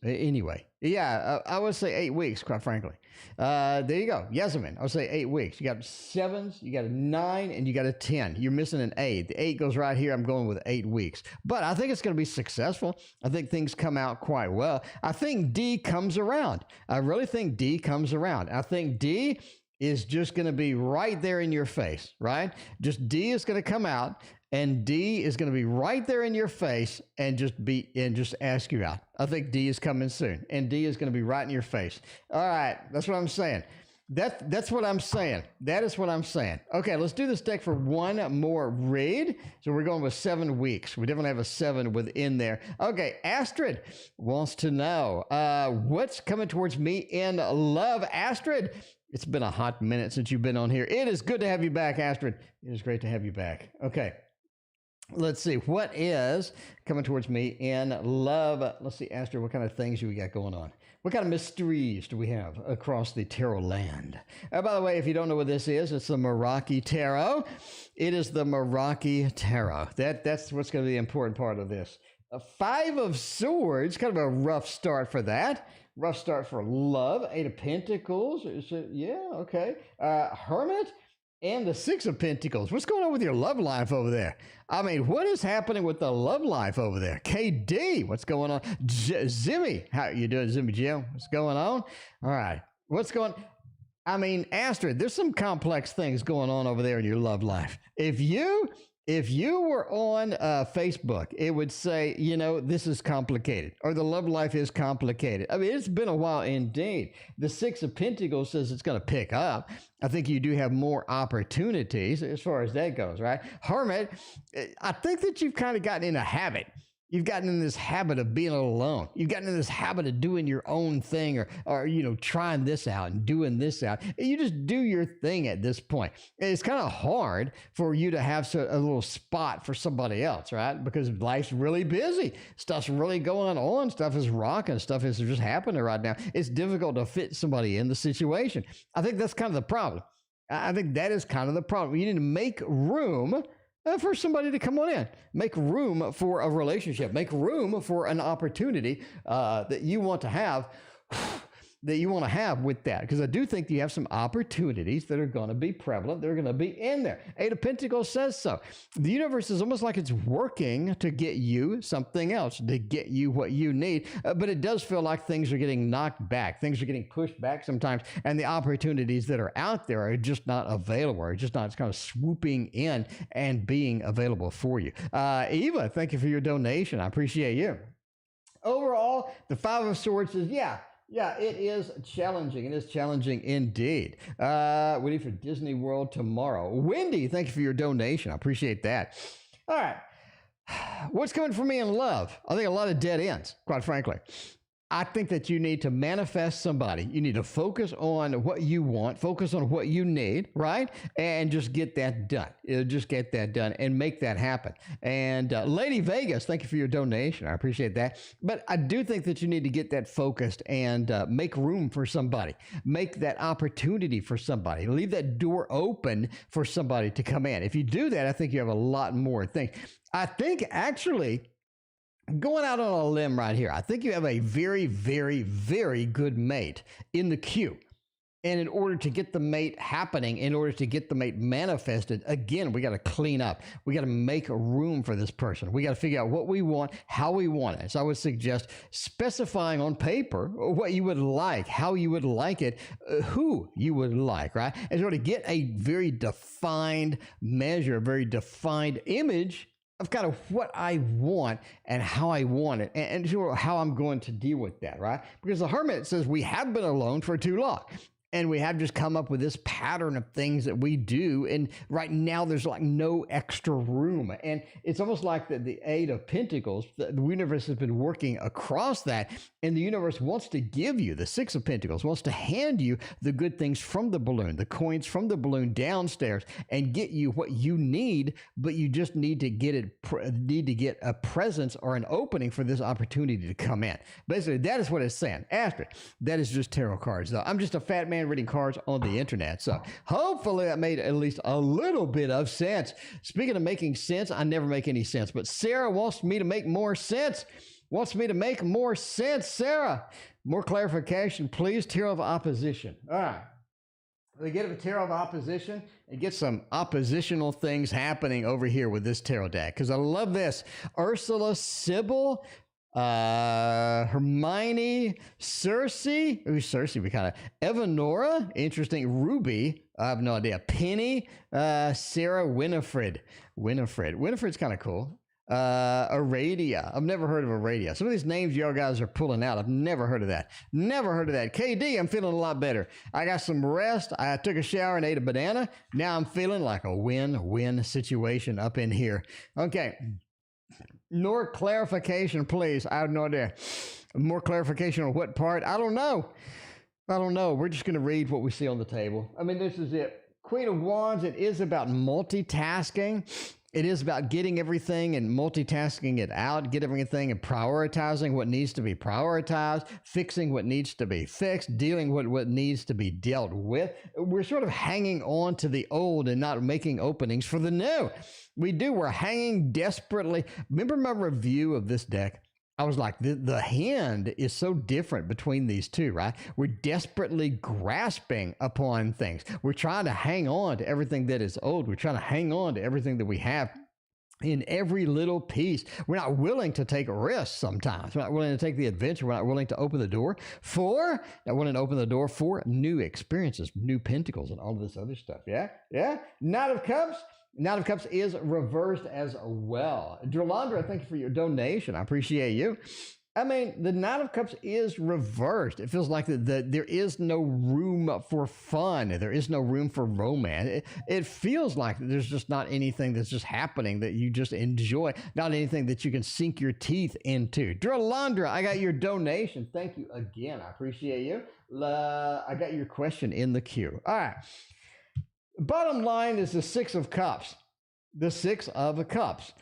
Anyway, yeah, I would say 8 weeks, quite frankly. There you go. Yasmin, I would say 8 weeks. You got 7s, you got a 9, and you got a 10. You're missing an 8. The 8 goes right here. I'm going with 8 weeks. But I think it's going to be successful. I think things come out quite well. I think D comes around. I really think D comes around. I think D is just going to be right there in your face, right? Just D is going to come out. And D is going to be right there in your face and just ask you out. I think D is coming soon, and D is going to be right in your face. All right, that's what I'm saying. That's what I'm saying. That is what I'm saying. Okay, let's do this deck for one more read. So we're going with 7 weeks. We definitely have a 7 within there. Okay, Astrid wants to know what's coming towards me in love. Astrid, it's been a hot minute since you've been on here. It is good to have you back, Astrid. It is great to have you back. Okay. Let's see, what is coming towards me in love? Let's see, Astrid, what kind of things do we got going on? What kind of mysteries do we have across the tarot land? By the way, if you don't know what this is, it's the Meraki Tarot. It is the Meraki Tarot. That's what's going to be the important part of this. 5 of Swords, kind of a rough start for that. Rough start for love. 8 of Pentacles. Yeah, okay. Hermit. And the 6 of Pentacles. What's going on with your love life over there? I mean, what is happening with the love life over there? KD, what's going on? Zimmy, how you doing, Zimmy Jim? What's going on? All right. What's going on? I mean, Astrid, there's some complex things going on over there in your love life. If you were on Facebook, it would say, this is complicated, or the love life is complicated. I mean, it's been a while indeed. The 6 of Pentacles says it's going to pick up. I think you do have more opportunities as far as that goes, right? Hermit, I think that you've kind of gotten in a habit. You've gotten in this habit of being alone. You've gotten in this habit of doing your own thing or trying this out and doing this out. You just do your thing at this point. It's kind of hard for you to have a little spot for somebody else, right? Because life's really busy. Stuff's really going on. Stuff is rocking. Stuff is just happening right now. It's difficult to fit somebody in the situation. I think that's kind of the problem. I think that is kind of the problem. You need to make room for somebody to come on in. Make room for a relationship. Make room for an opportunity that you want to have with that. Because I do think you have some opportunities that are going to be prevalent. They're going to be in there. 8 of Pentacles says so. The universe is almost like it's working to get you something else, to get you what you need. But it does feel like things are getting knocked back. Things are getting pushed back sometimes. And the opportunities that are out there are just not available. Or just not kind of swooping in and being available for you. Eva, thank you for your donation. I appreciate you. Overall, the 5 of Swords says, yeah, it is challenging. It is challenging indeed. Waiting for Disney World tomorrow. Wendy, thank you for your donation. I appreciate that. All right. What's coming for me in love? I think a lot of dead ends, quite frankly. I think that you need to manifest somebody. You need to focus on what you want, focus on what you need, right? And just get that done. Just get that done and make that happen. And Lady Vegas, thank you for your donation. I appreciate that. But I do think that you need to get that focused and make room for somebody. Make that opportunity for somebody. Leave that door open for somebody to come in. If you do that, I think you have a lot more things. I think actually, going out on a limb right here, I think you have a very, very, very good mate in the queue. And in order to get the mate happening, in order to get the mate manifested, again, we got to clean up. We got to make room for this person. We got to figure out what we want, how we want it. So I would suggest specifying on paper what you would like, how you would like it, who you would like, right? And sort of get a very defined measure, a very defined image of kind of what I want and how I want it and how I'm going to deal with that, right? Because the Hermit says we have been alone for too long. And we have just come up with this pattern of things that we do. And right now there's like no extra room. And it's almost like the Eight of Pentacles, the universe has been working across that. And the universe wants to give you, the Six of Pentacles wants to hand you the good things from the balloon, the coins from the balloon downstairs and get you what you need. But you just need to get a presence or an opening for this opportunity to come in. Basically, that is what it's saying. Asterisk, that is just tarot cards, though. I'm just a fat man reading cards on the internet. So hopefully that made at least a little bit of sense. Speaking of making sense, I never make any sense, but Sarah wants me to make more sense. Sarah, more clarification, please. Tarot of Opposition. All right. We get a tarot of opposition and get some oppositional things happening over here with this tarot deck. Because I love this. Ursula, Sybil, Hermione, Cersei, we kind of, Evanora, interesting, Ruby, I have no idea, Penny, Sarah, Winifred's kind of cool. Aradia, I've never heard of Aradia. Some of these names y'all guys are pulling out, I've never heard of that. KD, I'm feeling a lot better. I got some rest, I took a shower and ate a banana. Now I'm feeling like a win-win situation up in here. Okay. More clarification, please. I have no idea. More clarification on what part? I don't know. We're just going to read what we see on the table. I mean, this is it. Queen of Wands, it is about multitasking. It is about getting everything and multitasking it out, get everything and prioritizing what needs to be prioritized, fixing what needs to be fixed, dealing with what needs to be dealt with. We're sort of hanging on to the old and not making openings for the new. We're hanging desperately. Remember my review of this deck? I was like, the hand is so different between these two, right? We're desperately grasping upon things. We're trying to hang on to everything that is old. We're trying to hang on to everything that we have in every little piece. We're not willing to take risks sometimes. We're not willing to take the adventure. We're not willing to open the door for new experiences, new pentacles, and all of this other stuff. Yeah? Knight of Cups. Knight of Cups is reversed as well. Drolandra, thank you for your donation. I appreciate you. I mean, the Knight of Cups is reversed. It feels like there is no room for fun. There is no room for romance. It feels like there's just not anything that's just happening that you just enjoy, not anything that you can sink your teeth into. Drolandra, I got your donation. Thank you again. I appreciate you. I got your question in the queue. All right. Bottom line is the Six of Cups. The Six of Cups.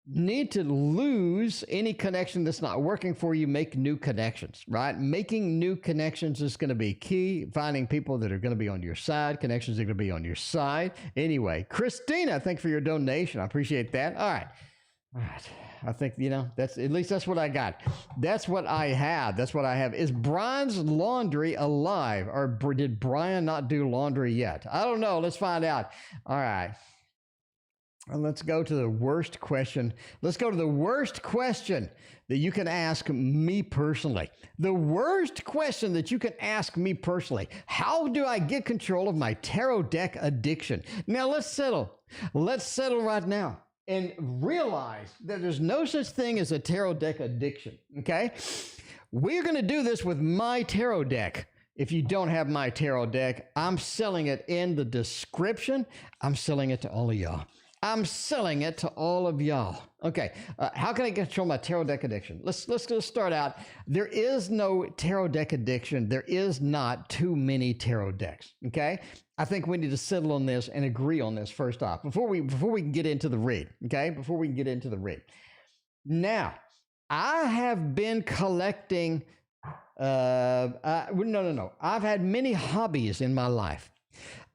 Need to lose any connection that's not working for you, make new connections, right? Making new connections is going to be key. Finding people that are going to be on your side, connections that are going to be on your side. Anyway, Christina, thank you for your donation. I appreciate that. All right. I think, that's what I got. That's what I have. Is Brian's laundry alive, or did Brian not do laundry yet? I don't know. Let's find out. All right. And let's go to the worst question. Let's go to the worst question that you can ask me personally. The worst question that you can ask me personally. How do I get control of my tarot deck addiction? Now let's settle. Let's settle right now and realize that there's no such thing as a tarot deck addiction, okay? We're going to do this with my tarot deck. If you don't have my tarot deck, I'm selling it in the description. I'm selling it to all of y'all. I'm selling it to all of y'all. Okay, how can I control my tarot deck addiction? Let's just start out. There is no tarot deck addiction. There is not too many tarot decks. Okay, I think we need to settle on this and agree on this first off before we can get into the read. Okay, before we can get into the read. Now, I have been collecting. No. I've had many hobbies in my life.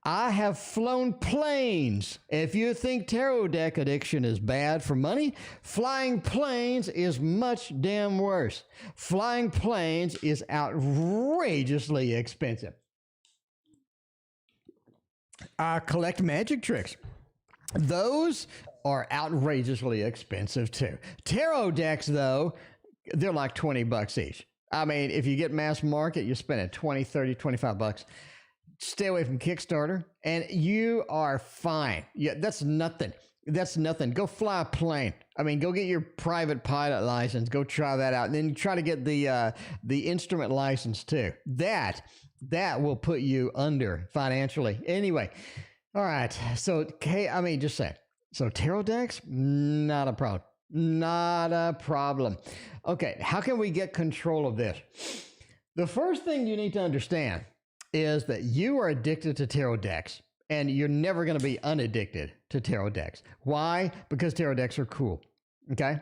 I have flown planes. If you think tarot deck addiction is bad for money, flying planes is much damn worse. Flying planes is outrageously expensive. I collect magic tricks. Those are outrageously expensive too. Tarot decks, though, they're like $20 each. I mean, if you get mass market, you're spending $20, $30, $25. Stay away from Kickstarter, and you are fine. Yeah, that's nothing. That's nothing. Go fly a plane. I mean, go get your private pilot license. Go try that out, and then try to get the instrument license too. That will put you under financially. Anyway, all right. So, I mean, just say. So tarot decks, not a problem. Not a problem. Okay, how can we get control of this? The first thing you need to understand is that you are addicted to tarot decks, and you're never going to be unaddicted to tarot decks. Why? Because tarot decks are cool. Okay?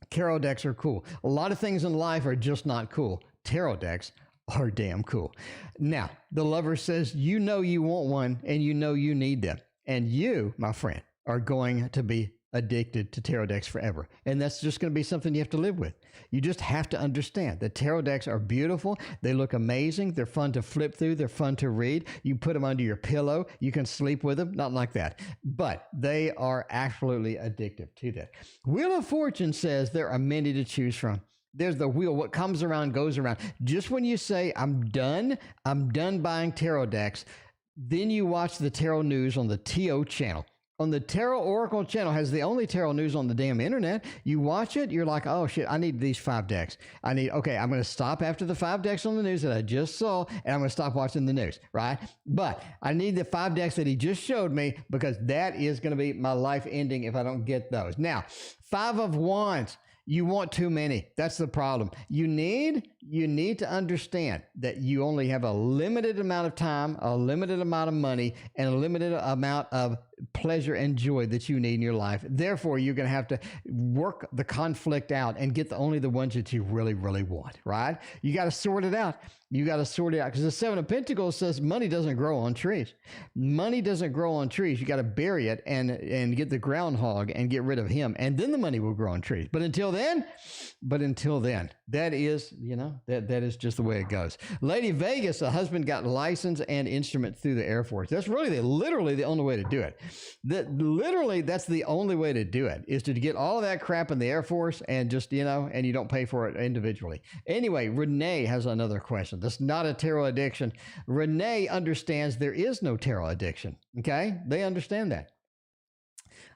Tarot decks are cool. A lot of things in life are just not cool. Tarot decks are damn cool. Now, the lover says, you know you want one, and you know you need them. And you, my friend, are going to be addicted to tarot decks forever. And that's just going to be something you have to live with. You just have to understand that tarot decks are beautiful. They look amazing. They're fun to flip through. They're fun to read. You put them under your pillow. You can sleep with them. Not like that. But they are absolutely addictive to that. Wheel of Fortune says there are many to choose from. There's the wheel. What comes around goes around. Just when you say, I'm done buying tarot decks, then you watch the tarot news on the TO channel. On the Tarot Oracle channel, has the only tarot news on the damn internet. You watch it, you're like, oh shit, I need these 5 decks. Okay, I'm going to stop after the 5 decks on the news that I just saw, and I'm going to stop watching the news, right? But I need the 5 decks that he just showed me, because that is going to be my life ending if I don't get those. Now, 5 of Wands. You want too many. That's the problem. You need to understand that you only have a limited amount of time, a limited amount of money, and a limited amount of pleasure and joy that you need in your life. Therefore, you're going to have to work the conflict out and get only the ones that you really, really want, right? You got to sort it out. You got to sort it out, because the 7 of Pentacles says money doesn't grow on trees. Money doesn't grow on trees. You got to bury it and get the groundhog and get rid of him, and then the money will grow on trees. But until then, that is, that is just the way it goes. Lady Vegas, a husband got license and instrument through the Air Force. That's really literally the only way to do it. That's the only way to do it, is to get all of that crap in the Air Force and just, and you don't pay for it individually. Anyway, Renee has another question. That's not a tarot addiction. Renee understands there is no tarot addiction. Okay? They understand that.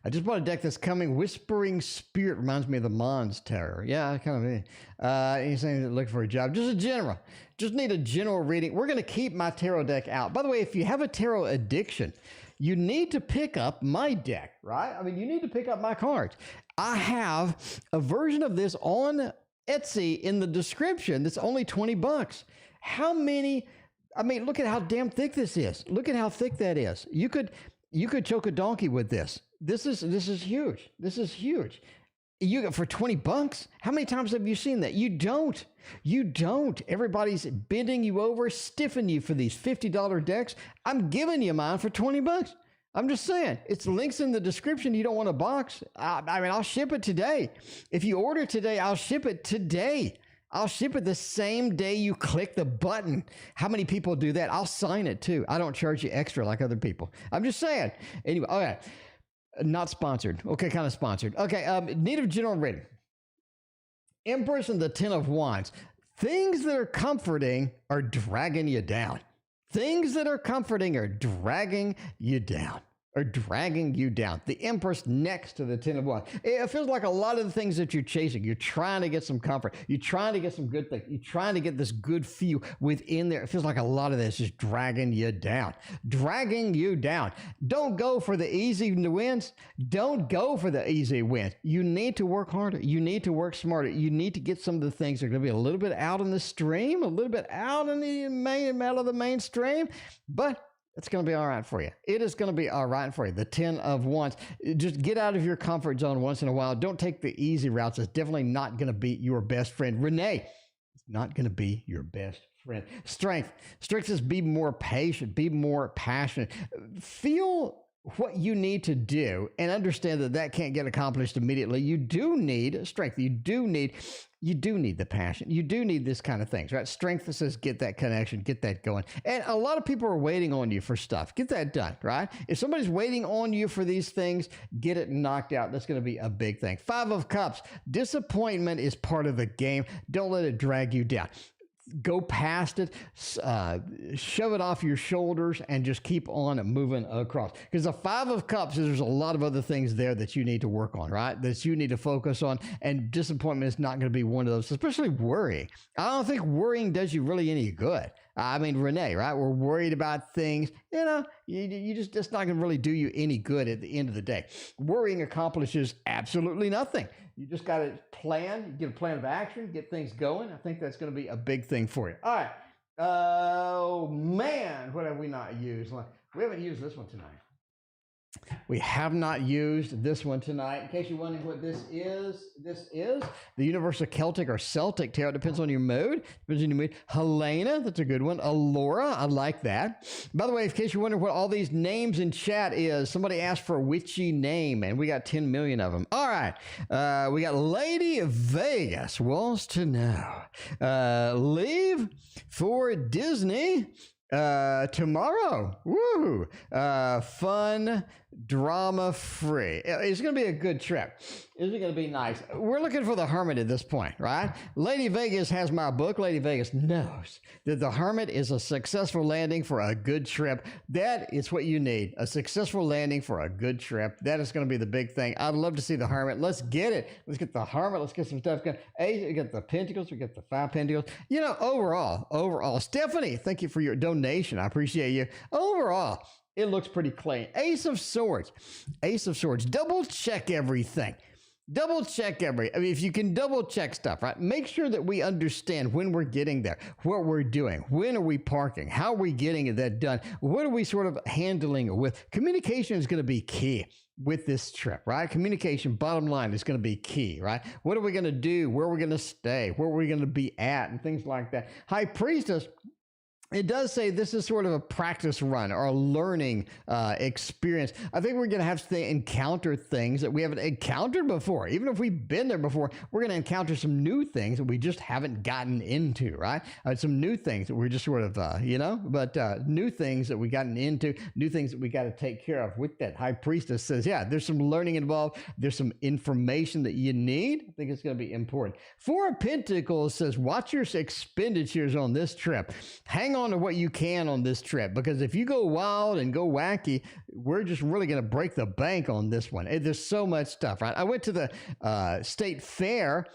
I just bought a deck that's coming. Whispering Spirit reminds me of the Mons Tarot. Yeah, kind of. He's saying looking for a job. Just need a general reading. We're going to keep my tarot deck out. By the way, if you have a tarot addiction, you need to pick up my deck, right? I mean, you need to pick up my cards. I have a version of this on Etsy in the description that's only $20. How many? I mean, look at how damn thick this is. Look at how thick that is. You could choke a donkey with this. This is huge. This is huge. You get for $20. How many times have you seen that? You don't. Everybody's bending you over, stiffing you for these $50 decks. I'm giving you mine for $20. I'm just saying. It's links in the description. You don't want a box. I mean, I'll ship it today. If you order today, I'll ship it today. I'll ship it the same day you click the button. How many people do that? I'll sign it too. I don't charge you extra like other people. I'm just saying. Anyway, okay. Not sponsored. Okay, kind of sponsored. Okay, need of general reading. Empress and the 10 of Wands. Things that are comforting are dragging you down. Things that are comforting are dragging you down. are dragging you down. The Empress next to the Ten of Wands. It feels like a lot of the things that you're chasing, you're trying to get some comfort. You're trying to get some good things. You're trying to get this good feel within there. It feels like a lot of this is dragging you down. Dragging you down. Don't go for the easy wins. Don't go for the easy wins. You need to work harder. You need to work smarter. You need to get some of the things that are going to be a little bit out in the stream, a little bit out in the out of the mainstream, but it's going to be all right for you. It is going to be all right for you. The 10 of Wands. Just get out of your comfort zone once in a while. Don't take the easy routes. It's definitely not going to be your best friend. Renee, it's not going to be your best friend. Strength. Strength is be more patient, be more passionate. Feel what you need to do and understand that that can't get accomplished immediately. You do need strength. You do need the passion. You do need this kind of things, right? Strength says get that connection, get that going. And a lot of people are waiting on you for stuff. Get that done, right? If somebody's waiting on you for these things, get it knocked out. That's going to be a big thing. 5 of Cups. Disappointment is part of the game. Don't let it drag you down. Go past it, shove it off your shoulders, and just keep on moving across. Because the 5 of Cups, there's a lot of other things there that you need to work on, right? That you need to focus on, and disappointment is not going to be one of those, especially worry. I don't think worrying does you really any good. I mean, Renee, right? We're worried about things, you just, it's not going to really do you any good at the end of the day. Worrying accomplishes absolutely nothing. You just got to plan, get a plan of action, get things going. I think that's going to be a big thing for you. All right. Oh, man, what have we not used? We haven't used this one tonight. We have not used this one tonight. In case you're wondering what this is the Universal Celtic or Celtic Tarot. It depends on your mood. Depends on your mood. Helena, that's a good one. Alora, I like that. By the way, in case you're wondering what all these names in chat is, somebody asked for a witchy name, and we got 10 million of them. All right. We got Lady Vegas wants to know. Leave for Disney tomorrow. Woo! Fun, drama free. It's going to be a good trip. It's going to be nice. We're looking for the Hermit at this point, right? Lady Vegas has my book. Lady Vegas knows that the Hermit is a successful landing for a good trip. That is what you need. A successful landing for a good trip. That is going to be the big thing. I'd love to see the Hermit. Let's get it. Let's get the Hermit. Let's get some stuff going. We get the Pentacles. We get the 5 Pentacles. Overall, Stephanie, thank you for your donation. I appreciate you. Overall, it looks pretty clean. Ace of Swords. Double check everything. If you can double check stuff, right? Make sure that we understand when we're getting there, what we're doing, when are we parking, how are we getting that done, what are we sort of handling with. Communication is going to be key with this trip, right? Communication, bottom line, is going to be key, right? What are we going to do? Where are we going to stay? Where are we going to be at? And things like that. High Priestess. It does say this is sort of a practice run or a learning experience. I think we're going to have to encounter things that we haven't encountered before. Even if we've been there before, we're going to encounter some new things that we just haven't gotten into, right? Some new things that we're just sort of, new things that we gotten into, new things that we got to take care of. With that, High Priestess says, yeah, there's some learning involved. There's some information that you need. I think it's going to be important. 4 of Pentacles says, watch your expenditures on this trip. Hang on to what you can on this trip, because if you go wild and go wacky, we're just really going to break the bank on this one. There's so much stuff, right? I went to the state fair.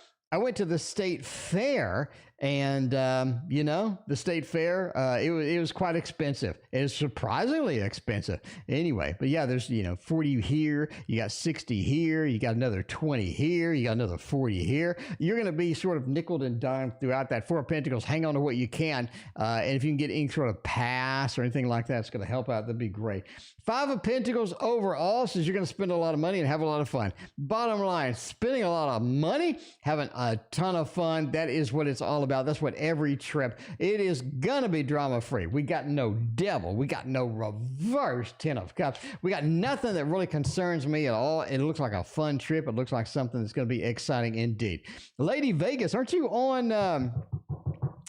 And, the state fair, it was quite expensive. It was surprisingly expensive. Anyway, but yeah, there's, 40 here, you got 60 here, you got another 20 here, you got another 40 here. You're going to be sort of nickeled and dimed throughout that. 4 of Pentacles, hang on to what you can. And if you can get any sort of pass or anything like that, it's going to help out. That'd be great. 5 of Pentacles overall says you're going to spend a lot of money and have a lot of fun. Bottom line, spending a lot of money, having a ton of fun. That is what it's all about. That's what every trip, it is gonna be drama free. We got no devil, we got no reverse 10 of Cups, we got nothing that really concerns me at all. It looks like a fun trip. It looks like something that's going to be exciting indeed. Lady Vegas, aren't you on my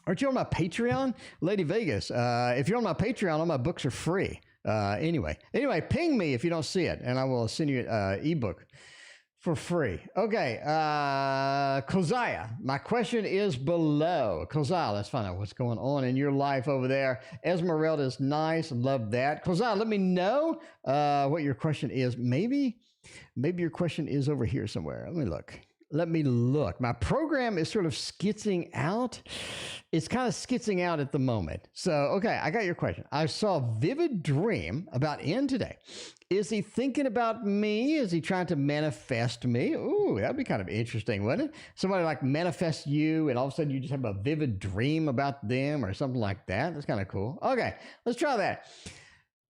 Patreon? Lady Vegas, if you're on my Patreon, all my books are free. Anyway, ping me if you don't see it, and I will send you an ebook for free. Okay, Keziah, my question is below. Keziah, let's find out what's going on in your life over there. Esmeralda is nice. Love that. Keziah, let me know what your question is. Maybe your question is over here somewhere. Let me look. My program is sort of skitzing out. It's kind of skitzing out at the moment. So, okay, I got your question. I saw a vivid dream about N today. Is he thinking about me? Is he trying to manifest me? Ooh, that'd be kind of interesting, wouldn't it? Somebody like manifest you, and all of a sudden you just have a vivid dream about them or something like that. That's kind of cool. Okay, let's try that.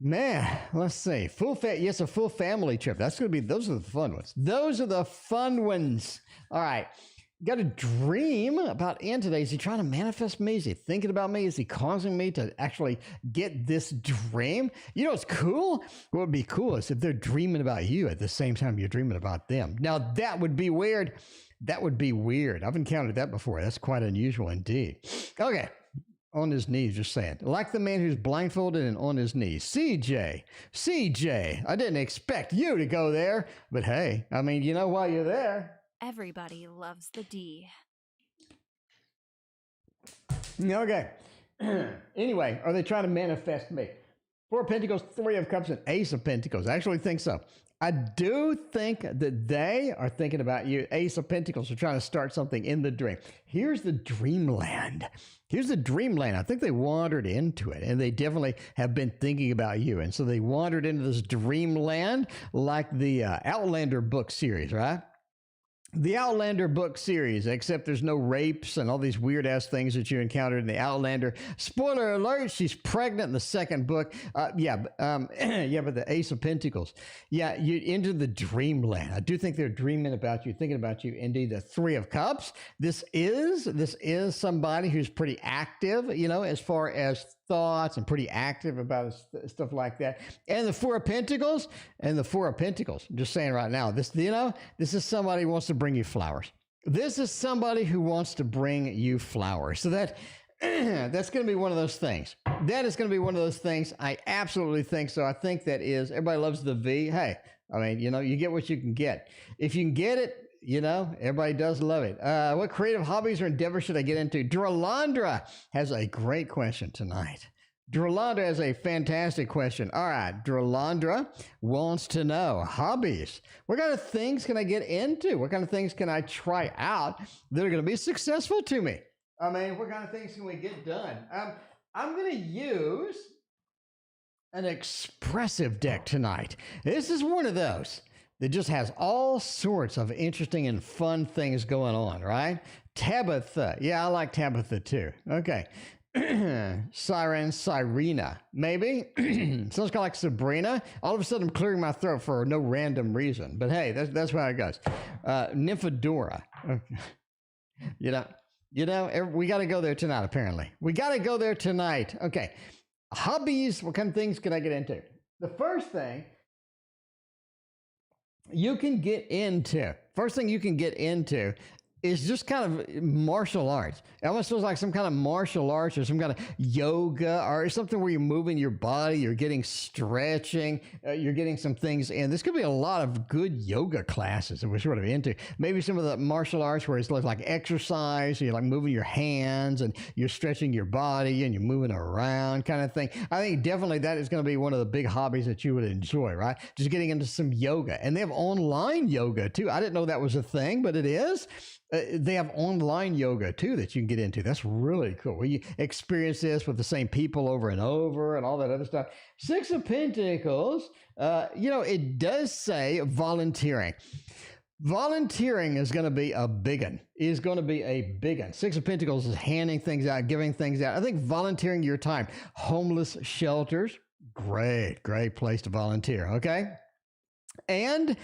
Man, let's see. Yes, a full family trip. Those are the fun ones. Those are the fun ones. All right. Got a dream about Ann today. Is he trying to manifest me? Is he thinking about me? Is he causing me to actually get this dream? You know what's cool? What would be cool is if they're dreaming about you at the same time you're dreaming about them. Now, that would be weird. I've encountered that before. That's quite unusual indeed. Okay. On his knees, just saying. Like the man who's blindfolded and on his knees. CJ, I didn't expect you to go there. But hey, I mean, you know why you're there. Everybody loves the D. Okay. Anyway, are they trying to manifest me? Four of Pentacles, Three of Cups, and Ace of Pentacles. I actually think so. I do think that they are thinking about you. Ace of Pentacles are trying to start something in the dream. Here's the dreamland. I think they wandered into it, and they definitely have been thinking about you. And so they wandered into this dreamland like the Outlander book series, right? The Outlander book series, except there's no rapes and all these weird-ass things that you encountered in the Outlander. Spoiler alert, she's pregnant in the second book. But the Ace of Pentacles. Yeah, you into the dreamland. I do think they're dreaming about you, thinking about you. Indeed, the Three of Cups. This is somebody who's pretty active, as far as thoughts, and pretty active about stuff like that. And the Four of Pentacles, I'm just saying right now, this is somebody who wants to bring you flowers. This is somebody who wants to bring you flowers. So that's going to be one of those things. That is going to be one of those things. I absolutely think so. I think that is, everybody loves the V. Hey, I mean, you get what you can get. If you can get it, everybody does love it. What creative hobbies or endeavors should I get into? Dralandra has a great question tonight. Dralandra has a fantastic question. All right, Dralandra wants to know, hobbies. What kind of things can I get into? What kind of things can I try out that are going to be successful to me? I mean, what kind of things can we get done? I'm going to use an expressive deck tonight. This is one of those that just has all sorts of interesting and fun things going on, right? Tabitha. Yeah, I like Tabitha too. Okay. Sirena. Maybe. Sounds kind of like Sabrina. All of a sudden I'm clearing my throat for no random reason. But hey, that's how it goes. Nymphadora. Okay. We got to go there tonight, apparently. We got to go there tonight. Okay. Hobbies. What kind of things can I get into? The first thing you can get into is just kind of martial arts. It almost feels like some kind of martial arts or some kind of yoga or something where you're moving your body, you're getting stretching, you're getting some things in. This could be a lot of good yoga classes that we're sort of into. Maybe some of the martial arts where it's like exercise, you're like moving your hands and you're stretching your body and you're moving around kind of thing. I think definitely that is going to be one of the big hobbies that you would enjoy, right? Just getting into some yoga. And they have online yoga too. I didn't know that was a thing, but it is. They have online yoga too that you can get into. That's really cool. Where you experience this with the same people over and over and all that other stuff. Six of Pentacles, it does say volunteering. Volunteering is going to be a big one. Six of Pentacles is handing things out, giving things out. I think volunteering your time. Homeless shelters, great place to volunteer, okay? And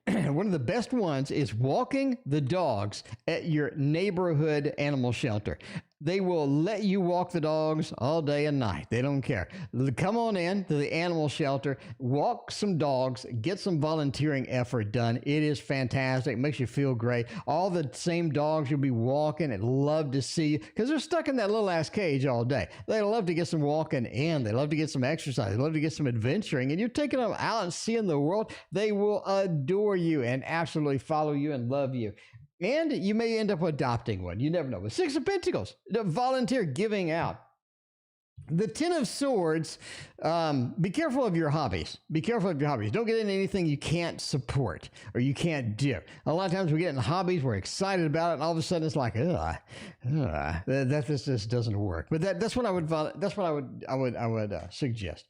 one of the best ones is walking the dogs at your neighborhood animal shelter. They will let you walk the dogs all day and night. They don't care. Come on in to the animal shelter, walk some dogs, get some volunteering effort done. It is fantastic. It makes you feel great. All the same dogs you'll be walking and love to see you because they're stuck in that little ass cage all day. They love to get some walking in. They love to get some exercise. They love to get some adventuring. And you're taking them out and seeing the world. They will adore you and absolutely follow you and love you. And you may end up adopting one. You never know. The Six of Pentacles, the volunteer giving out. The Ten of Swords, be careful of your hobbies. Be careful of your hobbies. Don't get into anything you can't support or you can't do. A lot of times we get in hobbies, we're excited about it, and all of a sudden it's like, this just doesn't work. But that's what I would suggest.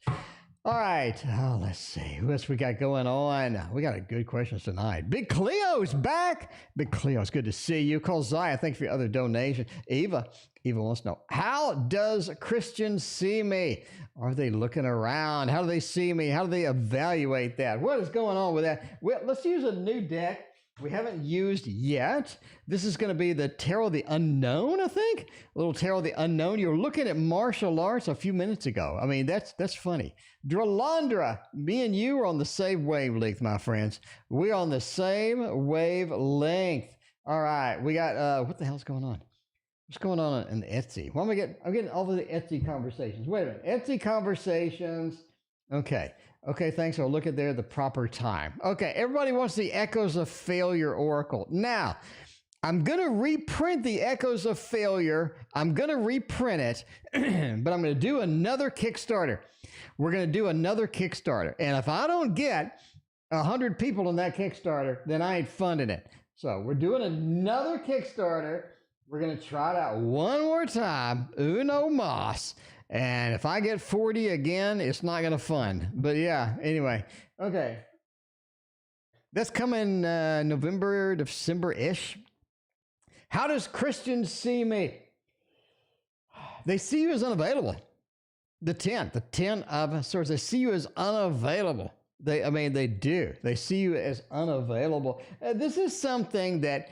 All right, let's see. Who else we got going on? We got a good questions tonight. Big Cleo's back. Big Cleo, it's good to see you. Call Zaya, thanks for your other donation. Eva wants to know, how does Christians see me? Are they looking around? How do they see me? How do they evaluate that? What is going on with that? Well, let's use a new deck we haven't used yet. This is going to be the Tarot of the Unknown, I think. A little Tarot of the Unknown. You were looking at martial arts a few minutes ago. I mean, that's funny. Dralandra, me and you are on the same wavelength, my friends. We're on the same wavelength. All right, we got, what the hell's going on? What's going on in Etsy? Well, I'm getting all of the Etsy conversations. Wait a minute. Etsy conversations. Okay, thanks. I'll look at there the proper time. Okay, everybody wants the Echoes of Failure Oracle. Now, I'm going to reprint the Echoes of Failure. I'm going to reprint it, but I'm going to do another Kickstarter. We're going to do another Kickstarter. And if I don't get 100 people in that Kickstarter, then I ain't funding it. So we're doing another Kickstarter. We're going to try it out one more time. Uno mas. And if I get 40 again, it's not going to fund. But yeah, anyway. Okay. That's coming November, December-ish. How does Christians see me? They see you as unavailable. The 10 of Swords. They see you as unavailable. They do. They see you as unavailable. This is something that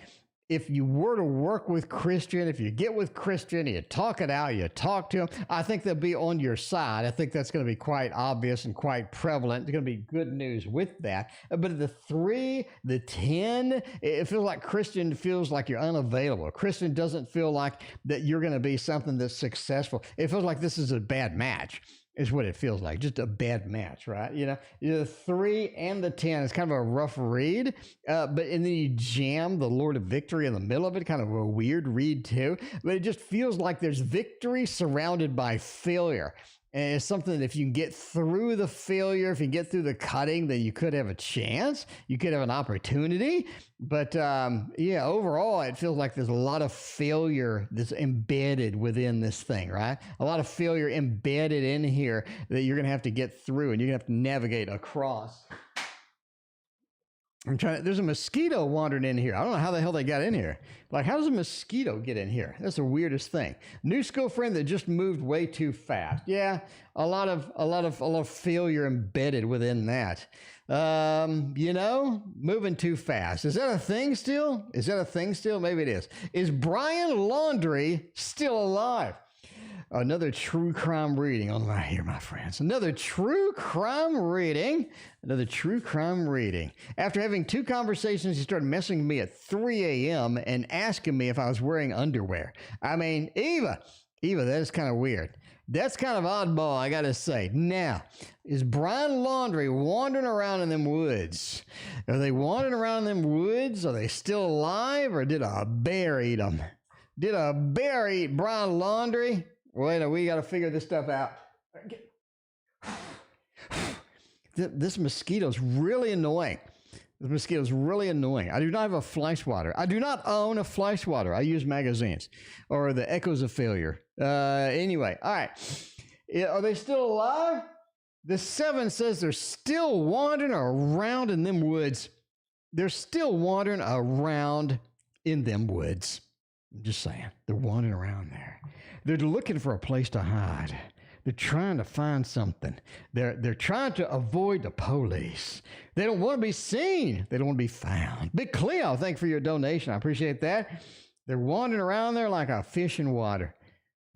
if you were to work with Christian, if you get with Christian, you talk it out, you talk to them, I think they'll be on your side. I think that's going to be quite obvious and quite prevalent. There's going to be good news with that. But the 3, the 10, it feels like Christian feels like you're unavailable. Christian doesn't feel like that you're going to be something that's successful. It feels like this is a bad match. Is what it feels like, just a bad match, right? You know, the 3 and the 10 is kind of a rough read, and then you jam the Lord of Victory in the middle of it, kind of a weird read too, but it just feels like there's victory surrounded by failure. And it's something that if you can get through the failure, if you get through the cutting, then you could have a chance. You could have an opportunity. But yeah, overall, it feels like there's a lot of failure that's embedded within this thing, right? A lot of failure embedded in here that you're going to have to get through and you're going to have to navigate across. There's a mosquito wandering in here. I don't know how the hell they got in here. Like, how does a mosquito get in here? That's the weirdest thing. New school friend that just moved way too fast. Yeah, a lot of failure embedded within that. You know, moving too fast. Is that a thing still? Maybe it is. Is Brian Laundrie still alive? Another true crime reading on right here, my friends. Another true crime reading. After having 2 conversations, he started messaging me at 3 a.m. and asking me if I was wearing underwear. I mean, Eva, that is kind of weird. That's kind of oddball, I gotta say. Now, is Brian Laundrie wandering around in them woods? Are they wandering around in them woods? Are they still alive, or did a bear eat them? Did a bear eat Brian Laundrie? Wait, we got to figure this stuff out. This mosquito's really annoying. I do not have a fly swatter. I do not own a fly swatter. I use magazines or the Echoes of Failure. Anyway, all right. Are they still alive? The 7 says they're still wandering around in them woods. They're still wandering around in them woods. I'm just saying. They're wandering around there. They're looking for a place to hide. They're trying to find something. They're trying to avoid the police. They don't want to be seen. They don't want to be found. Big Cleo, thank you for your donation. I appreciate that. They're wandering around there like a fish in water.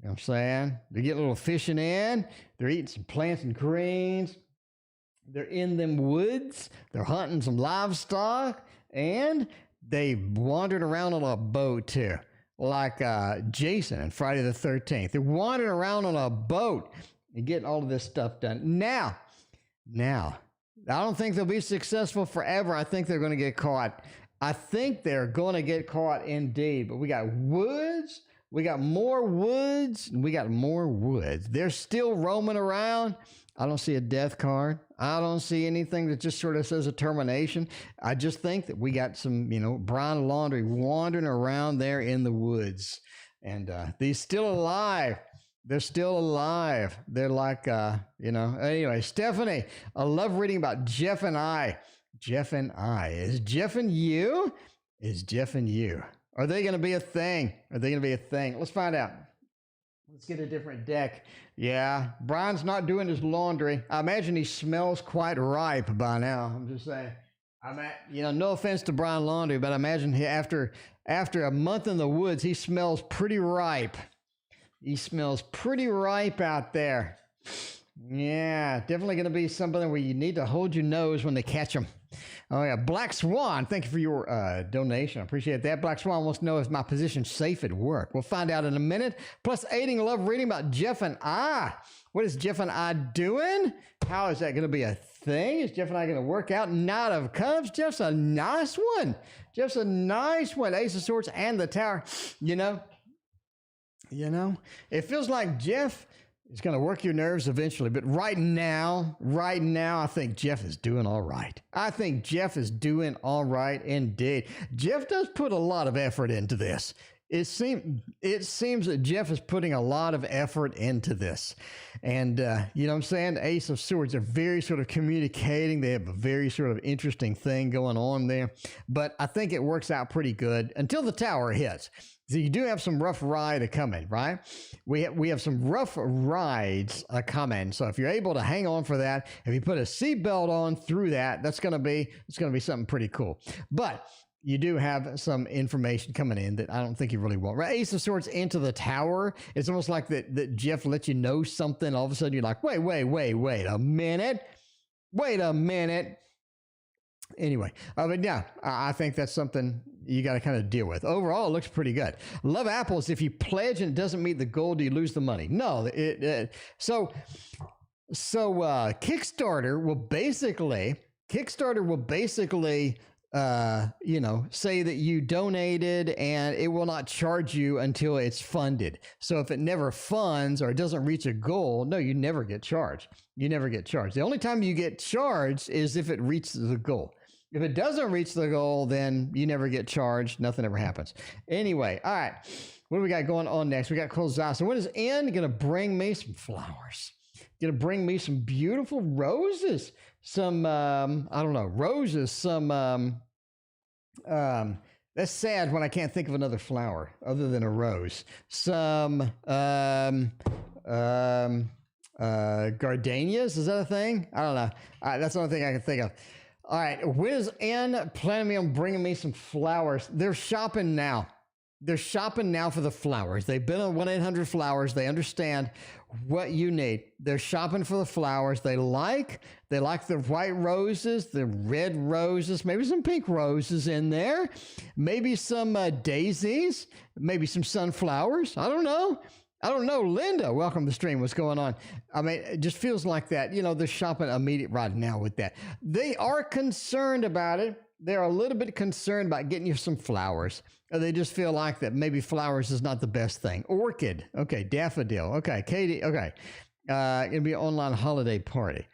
You know what I'm saying? They get a little fishing in. They're eating some plants and greens. They're in them woods. They're hunting some livestock. And they wandered around on a boat too. Like Jason and Friday the 13th. They're wandering around on a boat and getting all of this stuff done. Now, I don't think they'll be successful forever. I think they're going to get caught. I think they're going to get caught indeed. But we got woods. We got more woods. And we got more woods. They're still roaming around. I don't see a death card. I don't see anything that just sort of says a termination. I just think that we got some, brown laundry wandering around there in the woods. And they're still alive. They're still alive. They're like, Anyway, Stephanie, I love reading about Jeff and I. Jeff and I. Is Jeff and you? Is Jeff and you? Are they going to be a thing? Are they going to be a thing? Let's find out. Let's get a different deck. Yeah, Brian's not doing his laundry. I imagine he smells quite ripe by now. I'm just saying. No offense to Brian Laundry, but I imagine after a month in the woods, he smells pretty ripe. He smells pretty ripe out there. Yeah, definitely going to be something where you need to hold your nose when they catch them. Oh, yeah. Black Swan, thank you for your donation. I appreciate that. Black Swan wants to know if my position's safe at work. We'll find out in a minute. Plus, aiding love reading about Jeff and I. What is Jeff and I doing? How is that going to be a thing? Is Jeff and I going to work out? Knight of Cups. Jeff's a nice one. Jeff's a nice one. Ace of Swords and the Tower. It feels like Jeff is going to work your nerves eventually. But right now, I think Jeff is doing all right. I think Jeff is doing all right indeed. Jeff does put a lot of effort into this. It seems that Jeff is putting a lot of effort into this. And, you know what I'm saying? Ace of Swords are very sort of communicating. They have a very sort of interesting thing going on there. But I think it works out pretty good until the Tower hits. So you do have some rough ride coming, right? We have some rough rides coming. So if you're able to hang on for that, if you put a seatbelt on through that, it's going to be something pretty cool. But you do have some information coming in that I don't think you really want. Right? Ace of Swords into the Tower. It's almost like that Jeff lets you know something. All of a sudden you're like, wait a minute. Wait a minute. Anyway, but yeah, I think that's something you got to kind of deal with. Overall, it looks pretty good. Love apples. If you pledge and it doesn't meet the goal, do you lose the money? No. So Kickstarter will basically say that you donated and it will not charge you until it's funded. So if it never funds or it doesn't reach a goal, no, you never get charged. You never get charged. The only time you get charged is if it reaches the goal. If it doesn't reach the goal, then you never get charged. Nothing ever happens. Anyway, all right. What do we got going on next? We got Kolzasa. What is N going to bring me? Some flowers. Going to bring me some beautiful roses. Some, roses. Some, that's sad when I can't think of another flower other than a rose. Some, gardenias. Is that a thing? I don't know. That's the only thing I can think of. All right, Wiz N planning on bringing me some flowers. They're shopping now. They're shopping now for the flowers. They've been on 1-800-Flowers. They understand what you need. They're shopping for the flowers. They like the white roses, the red roses, maybe some pink roses in there, maybe some daisies, maybe some sunflowers. I don't know. Linda, welcome to the stream. What's going on? I mean, it just feels like that. They're shopping immediate right now with that. They are concerned about it. They're a little bit concerned about getting you some flowers. They just feel like that maybe flowers is not the best thing. Orchid. Okay. Daffodil. Okay. Katie. Okay. It'll be an online holiday party.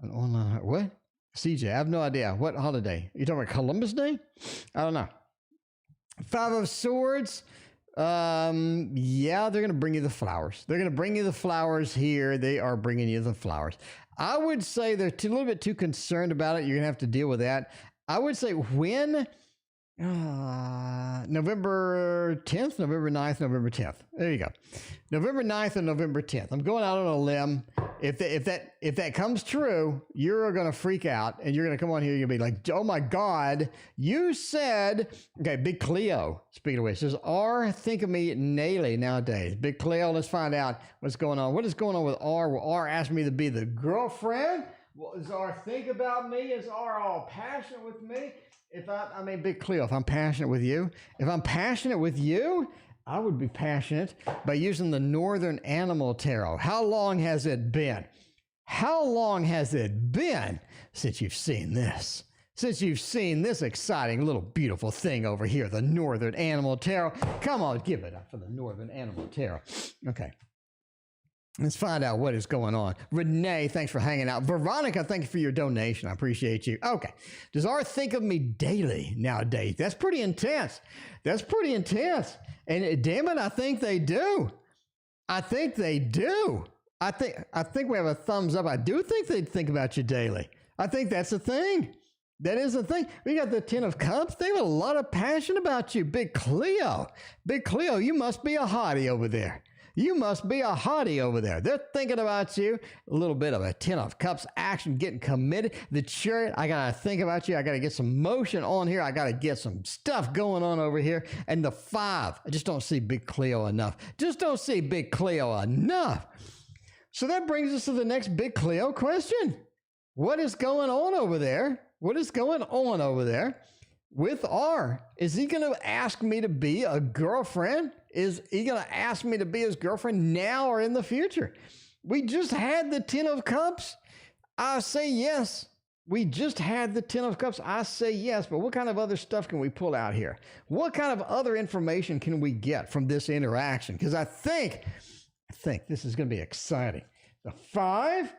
An online, what? CJ, I have no idea. What holiday? You talking about Columbus Day? I don't know. Five of Swords. Yeah, they're going to bring you the flowers. They're going to bring you the flowers here. They are bringing you the flowers. I would say they're a little bit too concerned about it. You're going to have to deal with that. I would say when November 10th, November 9th, November 10th. There you go. November 9th and November 10th. I'm going out on a limb. If that comes true, you're going to freak out and you're going to come on here. You'll be like, oh my God, you said, okay, Big Cleo, speaking of which, says R, think of me Naily nowadays. Big Cleo, let's find out what's going on. What is going on with R? Well, R asked me to be the girlfriend. Well, does R think about me? Is R all passionate with me? Big Cleo, if I'm passionate with you, I would be passionate by using the Northern Animal Tarot. How long has it been? since you've seen this. Since you've seen this exciting little beautiful thing over here, the Northern Animal Tarot. Come on, give it up for the Northern Animal Tarot. Okay. Let's find out what is going on. Renee, thanks for hanging out. Veronica, thank you for your donation. I appreciate you. Okay. Does R think of me daily nowadays? That's pretty intense. That's pretty intense. And damn it, I think they do. I think they do. I think we have a thumbs up. I do think they think about you daily. I think that's a thing. That is the thing. We got the Ten of Cups. They have a lot of passion about you. Big Cleo. Big Cleo, you must be a hottie over there. You must be a hottie over there. They're thinking about you. A little bit of a Ten of Cups action, getting committed. The Chariot, I got to think about you. I got to get some motion on here. I got to get some stuff going on over here. And the 5, I just don't see Big Cleo enough. Just don't see Big Cleo enough. So that brings us to the next Big Cleo question. What is going on over there? What is going on over there with R? Is he going to ask me to be a girlfriend? Is he going to ask me to be his girlfriend now or in the future? We just had the Ten of Cups. I say yes. We just had the Ten of Cups. I say yes. But what kind of other stuff can we pull out here? What kind of other information can we get from this interaction? Because I think this is going to be exciting. The 5.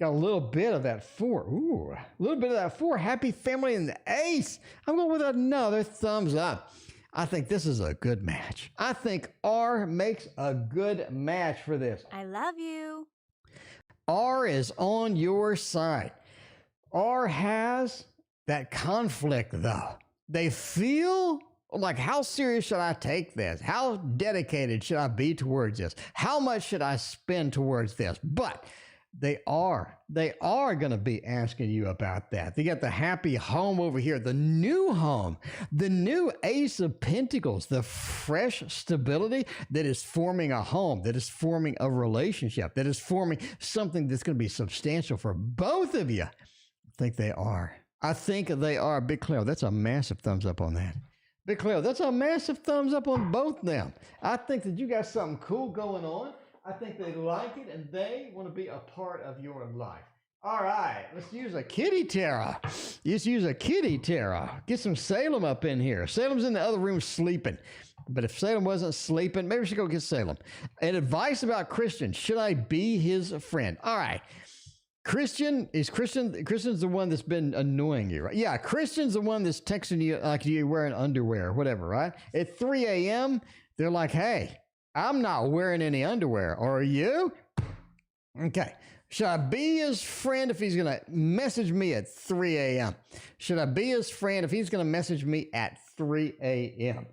Got a little bit of that 4. Ooh, a little bit of that 4. Happy family and the ace. I'm going with another thumbs up. I think this is a good match. I think R makes a good match for this. I love you. R is on your side. R has that conflict, though. They feel like, how serious should I take this? How dedicated should I be towards this? How much should I spend towards this? But they are going to be asking you about that. They got the happy home over here, the new home, the new Ace of Pentacles, the fresh stability that is forming a home, that is forming a relationship, that is forming something that's going to be substantial for both of you. I think they are. I think they are. Big Cleo, that's a massive thumbs up on that. Big Cleo, that's a massive thumbs up on both of them. I think that you got something cool going on. I think they like it, and they want to be a part of your life. All right, let's use a kitty tarot. Let's use a kitty tarot. Get some Salem up in here. Salem's in the other room sleeping. But if Salem wasn't sleeping, maybe we should go get Salem. And advice about Christian. Should I be his friend? All right. Christian's the one that's been annoying you, right? Yeah, Christian's the one that's texting you like you're wearing underwear or whatever, right? At 3 a.m., they're like, hey, I'm not wearing any underwear. Or are you? Okay. Should I be his friend if he's going to message me at 3 a.m.? Should I be his friend if he's going to message me at 3 a.m.?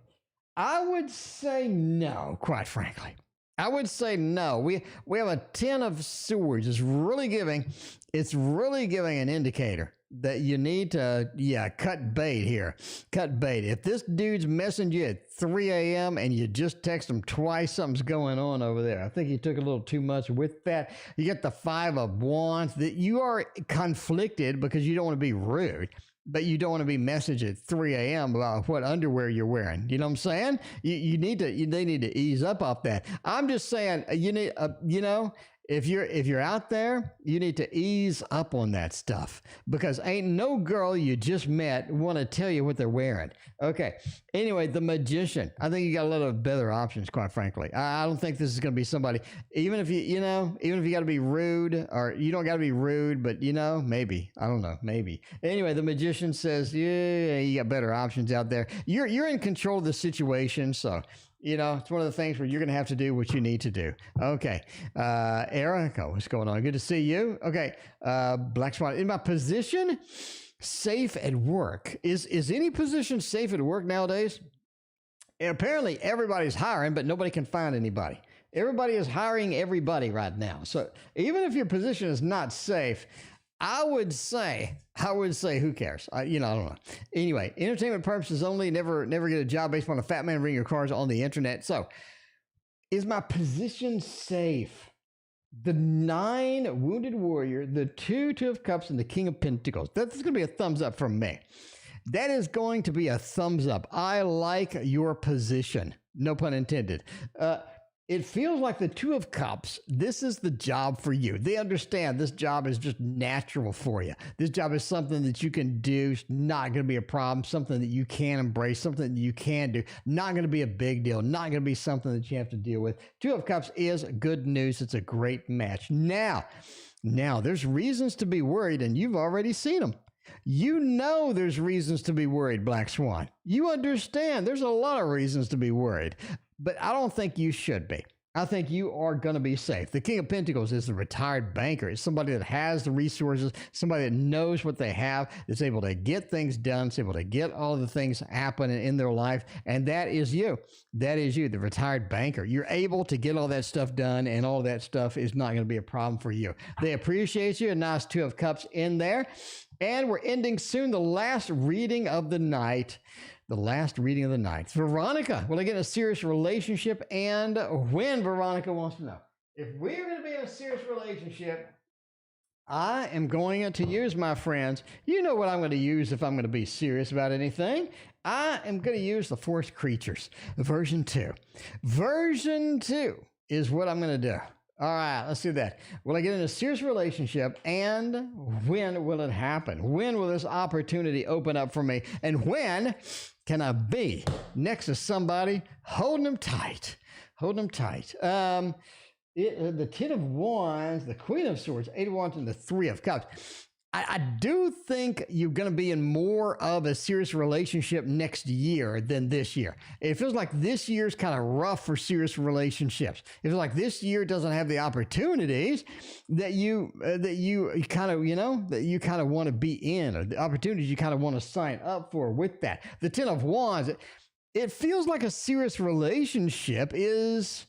I would say no, quite frankly. I would say no. We have a 10 of swords. It's really giving an indicator that you need to, cut bait here. Cut bait. If this dude's messaging you at 3 a.m. and you just text him twice, something's going on over there. I think he took a little too much with that. You get the 5 of wands, that you are conflicted because you don't want to be rude, but you don't want to be messaged at 3 a.m. about what underwear you're wearing. You know what I'm saying? They need to ease up off that. I'm just saying, you need, if you're out there, you need to ease up on that stuff, because ain't no girl you just met want to tell you what they're wearing. Okay. Anyway, the Magician. I think you got a lot of better options, quite frankly. I don't think this is going to be somebody, even if you got to be rude, or you don't got to be rude, but maybe, I don't know, maybe. Anyway, the Magician says, yeah, you got better options out there. You're in control of the situation. So, it's one of the things where you're going to have to do what you need to do. Okay. Erica, what's going on? Good to see you. Okay. Black Swan. In my position, safe at work. Is any position safe at work nowadays? And apparently everybody's hiring, but nobody can find anybody. Everybody is hiring everybody right now. So even if your position is not safe, I would say, who cares? I don't know. Anyway, entertainment purposes only. Never get a job based on a fat man bringing your cars on the internet. So, is my position safe? The 9 wounded warrior, the 2 of cups, and the King of Pentacles. That's going to be a thumbs up from me. That is going to be a thumbs up. I like your position. No pun intended. it feels like the Two of Cups, this is the job for you. They understand this job is just natural for you. This job is something that you can do. It's not going to be a problem, something that you can embrace, something that you can do. Not going to be a big deal, not going to be something that you have to deal with. Two of Cups is good news. It's a great match. Now, there's reasons to be worried, and you've already seen them. You know there's reasons to be worried, Black Swan. You understand there's a lot of reasons to be worried. But I don't think you should be. I think you are going to be safe. The King of Pentacles is the retired banker. It's somebody that has the resources, somebody that knows what they have, that's able to get things done, is able to get all the things happening in their life. And that is you. That is you, the retired banker. You're able to get all that stuff done, and all that stuff is not going to be a problem for you. They appreciate you. A nice Two of Cups in there. And we're ending soon the last reading of the night. The last reading of the night. Veronica, will I get in a serious relationship? And when? Veronica wants to know. If we're going to be in a serious relationship, I am going to use, my friends, you know what I'm going to use if I'm going to be serious about anything. I am going to use the Forest Creatures, version 2. Version 2 is what I'm going to do. All right, let's do that. Will I get in a serious relationship, and when will it happen? When will this opportunity open up for me? And when can I be next to somebody holding them tight? Holding them tight. The Ten of Wands, the Queen of Swords, Eight of Wands, and the Three of Cups. I do think you're going to be in more of a serious relationship next year than this year. It feels like this year's kind of rough for serious relationships. It feels like this year doesn't have the opportunities that you kind of want to be in, or the opportunities you kind of want to sign up for with that. The Ten of Wands, it feels like a serious relationship is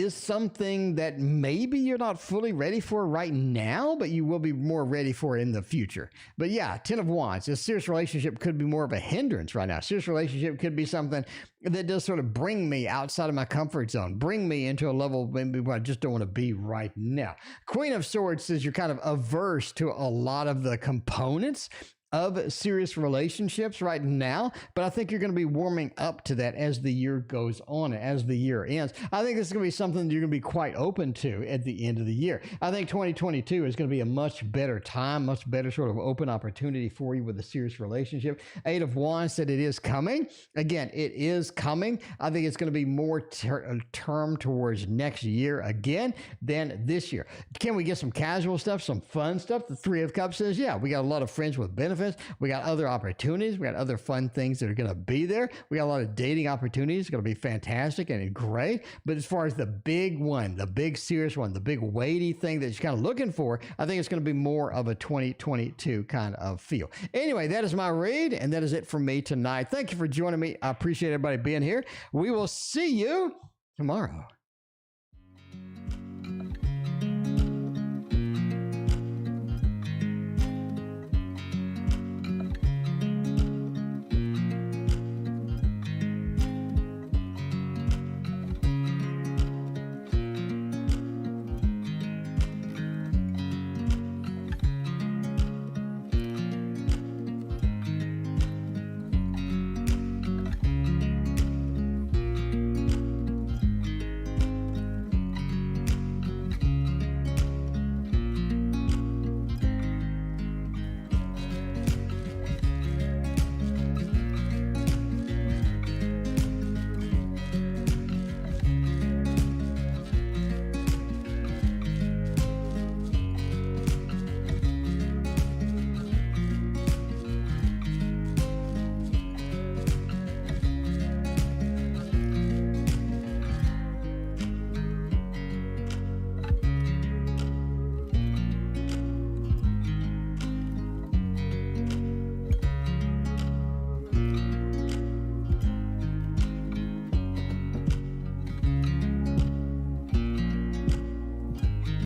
something that maybe you're not fully ready for right now, but you will be more ready for in the future. But yeah, Ten of Wands, a serious relationship could be more of a hindrance right now. Serious relationship could be something that does sort of bring me outside of my comfort zone, bring me into a level maybe where I just don't want to be right now. Queen of Swords says you're kind of averse to a lot of the components of serious relationships right now, but I think you're going to be warming up to that as the year goes on, as the year ends. I think this is going to be something that you're going to be quite open to at the end of the year. I think 2022 is going to be a much better time, much better sort of open opportunity for you with a serious relationship. Eight of Wands said it is coming. Again, it is coming. I think it's going to be more term towards next year again than this year. Can we get some casual stuff, some fun stuff? The Three of Cups says, yeah, we got a lot of friends with benefits. We got other opportunities. We got other fun things that are going to be there. We got a lot of dating opportunities. It's going to be fantastic and great. But as far as the big one, the big serious one, the big weighty thing that you're kind of looking for, I think it's going to be more of a 2022 kind of feel. Anyway, that is my read, and that is it for me tonight. Thank you for joining me. I appreciate everybody being here. We will see you tomorrow.